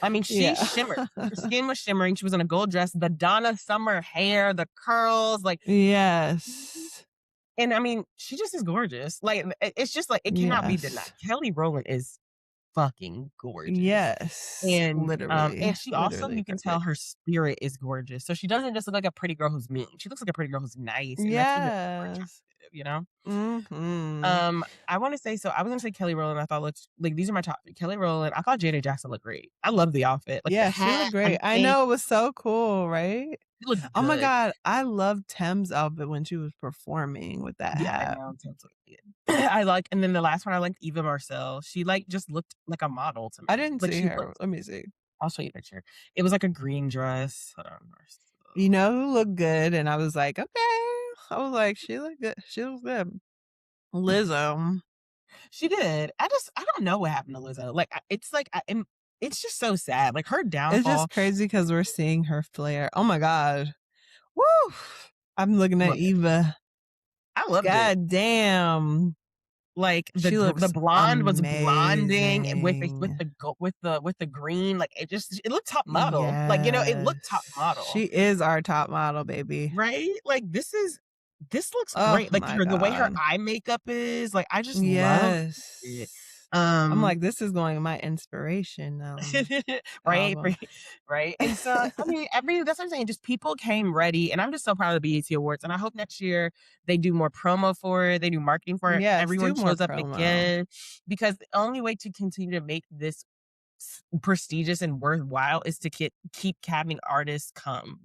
I mean, she shimmered. Her skin was shimmering. She was in a gold dress. The Donna Summer hair, the curls, like yes. And I mean, she just is gorgeous. Like it's just like it cannot be denied. Kelly Rowland is fucking gorgeous. Yes. And literally. And she also, you can tell her spirit is gorgeous. So she doesn't just look like a pretty girl who's mean. She looks like a pretty girl who's nice. And that's even I want to say, so I was gonna say Kelly Rowland. I thought looked like these are my top three. Kelly Rowland. I thought Janet Jackson looked great. I love the outfit. Like she looked great. I know, it was so cool, right? Oh my God, I loved Tem's outfit when she was performing with that hat. I know, Tem's looked good. I like, and then the last one I liked Eva Marcel. She like just looked like a model to me. I didn't see her. Let me see. I'll show you a picture. It was like a green dress. Hold on, Marcel. You know who looked good? And I was like, okay. I was like, she looked good. She was good. Lizzo. She did. I don't know what happened to Lizzo. Like, it's like, it's just so sad. Like, her downfall. It's just crazy because we're seeing her flare. Oh my God. Woo! I'm looking at Eva. I love it. God damn. Like the blonde was blonding with the green. Like it looked top model. Yes. Like, it looked top model. She is our top model, baby. Right? Like this looks great. Like the way her eye makeup is. Like I just love it. I'm like, this is going to my inspiration. Right. And so I mean, that's what I'm saying. Just people came ready, and I'm just so proud of the BET Awards. And I hope next year they do more promo for it. They do marketing for it. Yes, everyone shows up again, because the only way to continue to make this prestigious and worthwhile is to keep having artists come,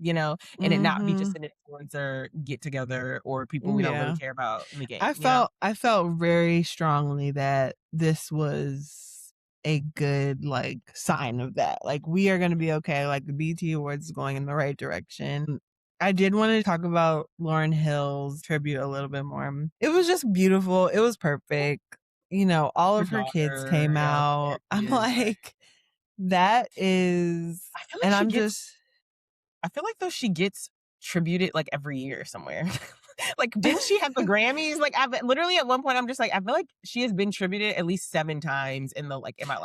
and it not be just Mhm. an influencer get together or people we don't really Yeah. care about in the game, I felt very strongly that this was a good like sign of that. Like we are gonna be okay. Like the BT Awards is going in the right direction. I did want to talk about Lauryn Hill's tribute a little bit more. It was just beautiful. It was perfect. All Her of her kids daughter, came yeah, out. there she I'm is, like like, that is, I feel like and she I'm gets just, I feel like though she gets tributed like every year somewhere. Like, didn't she have the Grammys? Like, I've literally at one point I'm just like, I feel like she has been tributed at least 7 times in my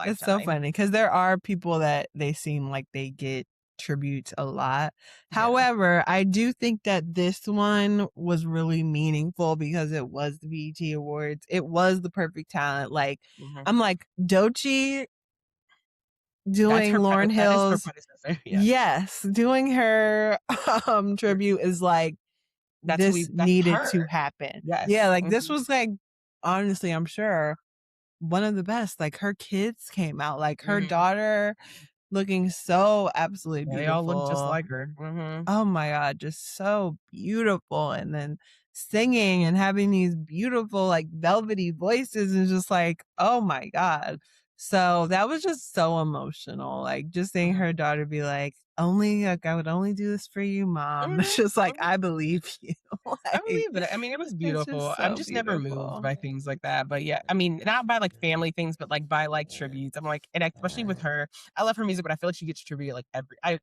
it's so lifetime. funny because there are people that they seem like they get tributes a lot. Yeah. However, I do think that this one was really meaningful because it was the BET Awards. It was the perfect talent. Like, Mhm. I'm like, Doechii doing Lauryn That is her Hill's, predecessor, yeah. yes, doing her tribute is like, this That's needed her. to happen. Yeah, Yes. like this Mhm. was like, honestly, I'm sure one of the best. Like her kids came out, like her Mhm. daughter looking so absolutely Yeah, they all look just beautiful. like her. Mhm. Oh my God, just so beautiful. And then singing and having these beautiful, like velvety voices and just like, oh my God. So that was just so emotional. Like just seeing Mhm. her daughter be like, I would only do this for you, mom. It's Mhm. just like, Mhm. I believe you. I Like, believe it. I mean, it was it's beautiful. just I'm so just never moved beautiful. by things like that. But yeah, I mean, not by like family things, but like by like tributes. I'm like, and especially with her, I love her music, but I feel like she gets tributed like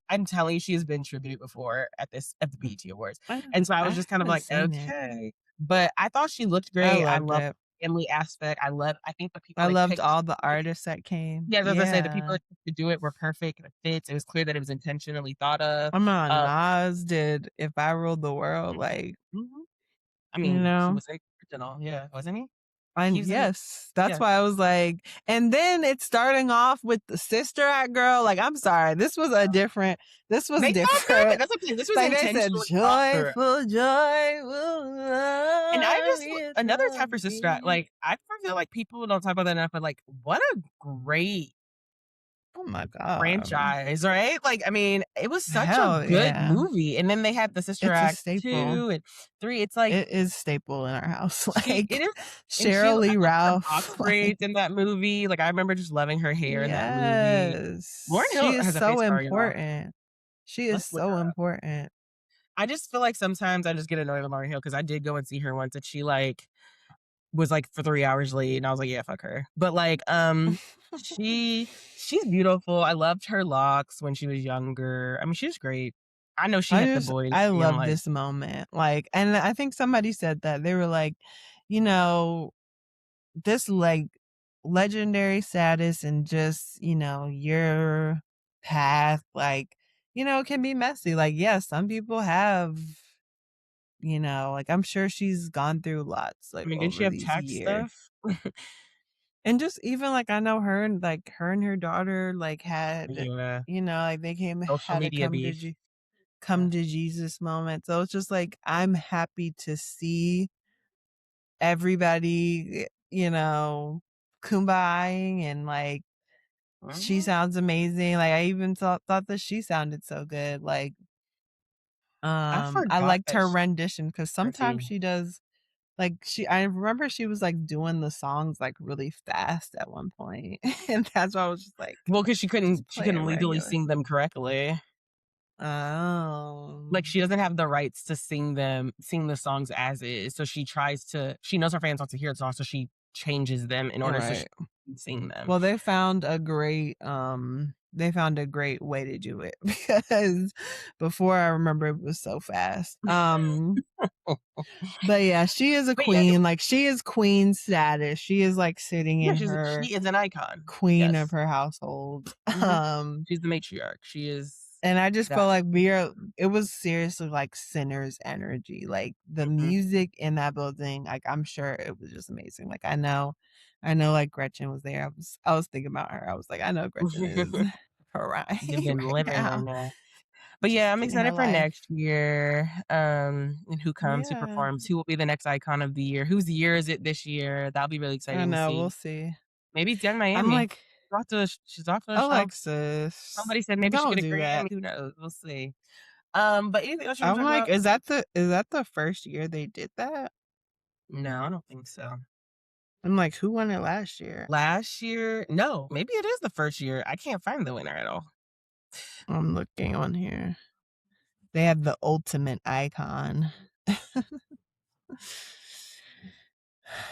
I'm telling you, she has been tributed before at the BET Awards. And so I was I just kind of haven't like, seen it. okay. But I thought she looked I great. I loved love it. the family aspect. I think the people I they loved picked, all the artists that came. yeah, as I say, the people Yeah. that picked to do it were perfect. It fits. It was clear that it was intentionally thought of. I'm on Um, Nas did If I Ruled the World, like, mhm. I you mean, he know? was original, yeah, wasn't he? And He's in it. yes, that's Yeah. why I was like, and then it's starting off with the Sister Act girl. Like, I'm sorry, this was They thought through it. different. That's what I'm saying. This was Like they said, intentionally thought through. joyful, joyful And I love, just it's another a time for Sister Act, me. like, I feel like people don't talk about that enough, but, like, what a great Oh my God. franchise, right? Like, I mean, it was such a Hell good yeah. movie, and then they had the Sister It's a Act staple. 2 and 3. It's like, It is staple in our house. it Like is and I Cheryl Lee love her box Ralph. Like, braids in that movie. Like, I remember just loving her hair in that movie. Lauryn yes. She Hill is has a so face for her, y'all. important. She is Let's look her so up. important. I just feel like sometimes I just get annoyed with Lauryn Hill because I did go and see her once, and she, like, was, like, for 3 hours late, and I was like, "Yeah, fuck her." But, like, she's beautiful. I loved her locks when she was younger. I mean, she's great. I know she had the boys I being love like, this moment. Like, and I think somebody said that they were like, you know, this like legendary status and just, your path, like, can be messy. Like, yes, some people have, like I'm sure she's gone through lots I like mean, didn't she over have these tax years. stuff? And just even like I know her and her daughter like had, Yeah, like they social had a media beef. Yeah. come to Jesus moment. So it's just like I'm happy to see everybody, kumbayaing and like she Mhm. sounds amazing. Like I even thought that she sounded so good. Like I I forgot liked that her she rendition because sometimes crazy. she does like I remember she was like doing the songs like really fast at one point. And that's why I was just like, Well, because just she play it couldn't legally regular. sing them correctly. Oh. Like, she doesn't have the rights to sing the songs as is, so she knows her fans want to hear the song, so she changes them in order so she Right. can sing them. Well, they found a great way to do it because before I remember it was so fast. But yeah, she is a But yeah, queen. Like she is queen status. She is like sitting yeah, in her she is an icon. queen of Yes. her household. Mhm. She's the matriarch. She is And I just that. felt like it was seriously like Sinners energy. Like the Mhm. music in that building, like I'm sure it was just amazing. Like I know like Gretchen was there. I was thinking about her. I was like, I know Gretchen is You've crying been right living now. in that. But Just yeah, I'm getting her excited for life. next year. And who comes, who Yeah. performs, who will be the next icon of the year, whose year is it this year? That'll be really I exciting to know, we'll see. see. Maybe it's Young I'm Miami. like She's off the show. Alexis, Somebody said maybe she don't get a do that. Grammy. Who knows? We'll see. But anything else you want I'm to talk like, about? is that the first year they did that? No, I don't think so. I'm like, who won it last year? Last year, no, maybe it is the first year. I can't find the winner at all. I'm looking on here. They have the ultimate icon.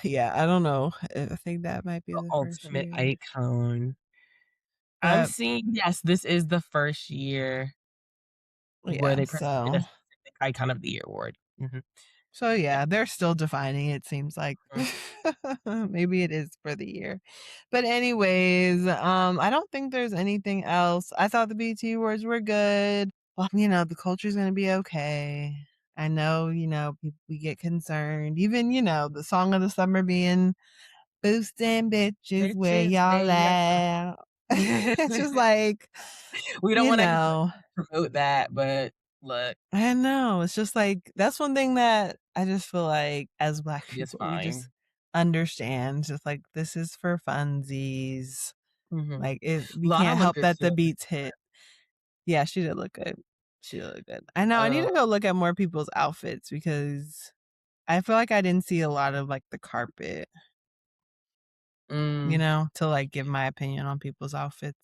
Yeah, I don't know. I think that might be The the first ultimate year. icon. I'm But seeing, yes, this is the first year where yeah, they presented a so specific Icon of the Year award. Mhm. Yeah. yeah, they're still defining it, seems like. Mhm. Maybe it is for the year. But anyways, I don't think there's anything else. I thought the BT awards were good. Well, the culture's gonna be okay. I know, we get concerned. Even, the song of the summer being boosting bitches where Bitches, y'all they at. It's just like, we don't you want to know, promote that, but look, I know. It's just like that's one thing that I just feel like as Black it's people we just fine. understand. Just like this is for funsies. Mhm. Like we Lana can't looked help good that too. the beats hit. Yeah, she did look good. She did look good. I know. I need Uh, to go look at more people's outfits because I feel like I didn't see a lot of like the carpet. mm. To like give my opinion on people's outfits.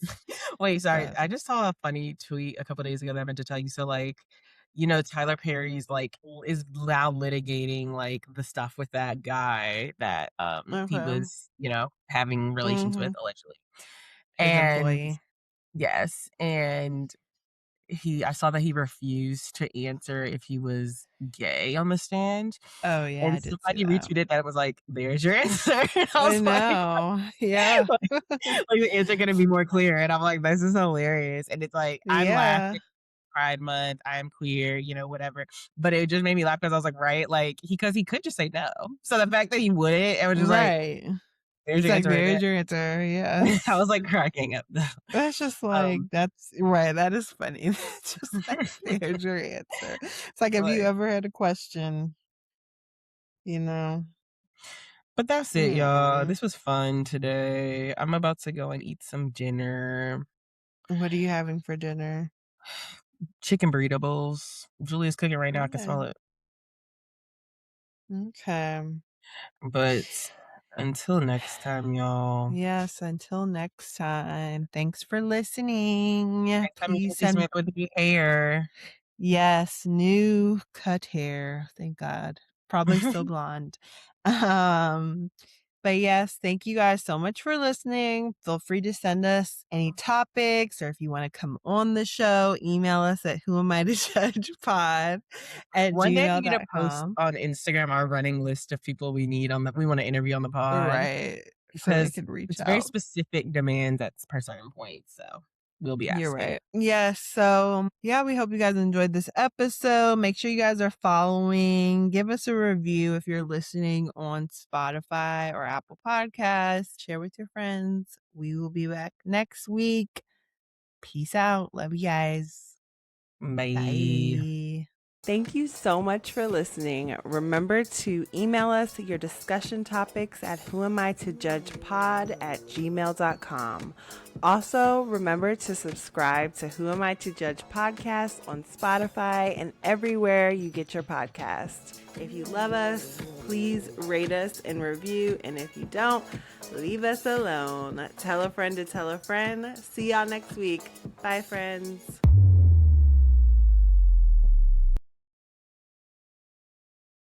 Wait, sorry. But I just saw a funny tweet a couple days ago that I meant to tell you. So, like, Tyler Perry's like is now litigating like the stuff with that guy that he okay, was, having relations with hmm allegedly. his And employee. yes, and I saw that he refused to answer if he was gay on the stand. Oh yeah, I And did see somebody that. retweeted that it was like, there's your answer. And I I was like, know. Yeah. like the answer gonna be more clear. And I'm like, this is hilarious. And it's like, I'm Yeah. laughing. Pride month, I'm queer, whatever. But it just made me laugh because I was like, right, like because he could just say no. So the fact that he wouldn't, it was just like, Right. there's It's your like, answer right there. there's your answer. I Yes. was like cracking up though. That's just like, Um, that's right. That is funny. It's just like, there's your answer. It's like, have you like, ever had a question? You know? but that's it, y'all. Hmm. This was fun today. I'm about to go and eat some dinner. What are you having for dinner? Chicken burrito bowls. Julia's cooking right now. I can smell Okay. it. Okay. But until next time, y'all. Yes. Until next time. Thanks for listening. Next time you can Please see send. Samantha with the hair. Yes, new cut hair. Thank God. Probably still blonde. Um, but yes, thank you guys so much for listening. Feel free to send us any topics or if you want to come on the show, email us at whoamitojudgepod at One day we need to post gmail.com. on Instagram our running list of people we want to interview on the pod Right. So they because can reach it's very out. specific demands at per certain point. So we'll be You're asking. right. Yes. So, yeah, we hope you guys enjoyed this episode. Make sure you guys are following. Give us a review if you're listening on Spotify or Apple Podcasts. Share with your friends. We will be back next week. Peace out. Love you guys. Bye. Bye. Thank you so much for listening. Remember to email us your discussion topics at whoamitojudgepod@gmail.com. Also, remember to subscribe to Who Am I to Judge podcast on Spotify and everywhere you get your podcast. If you love us, please rate us and review. And if you don't, leave us alone. Tell a friend to tell a friend. See y'all next week. Bye, friends.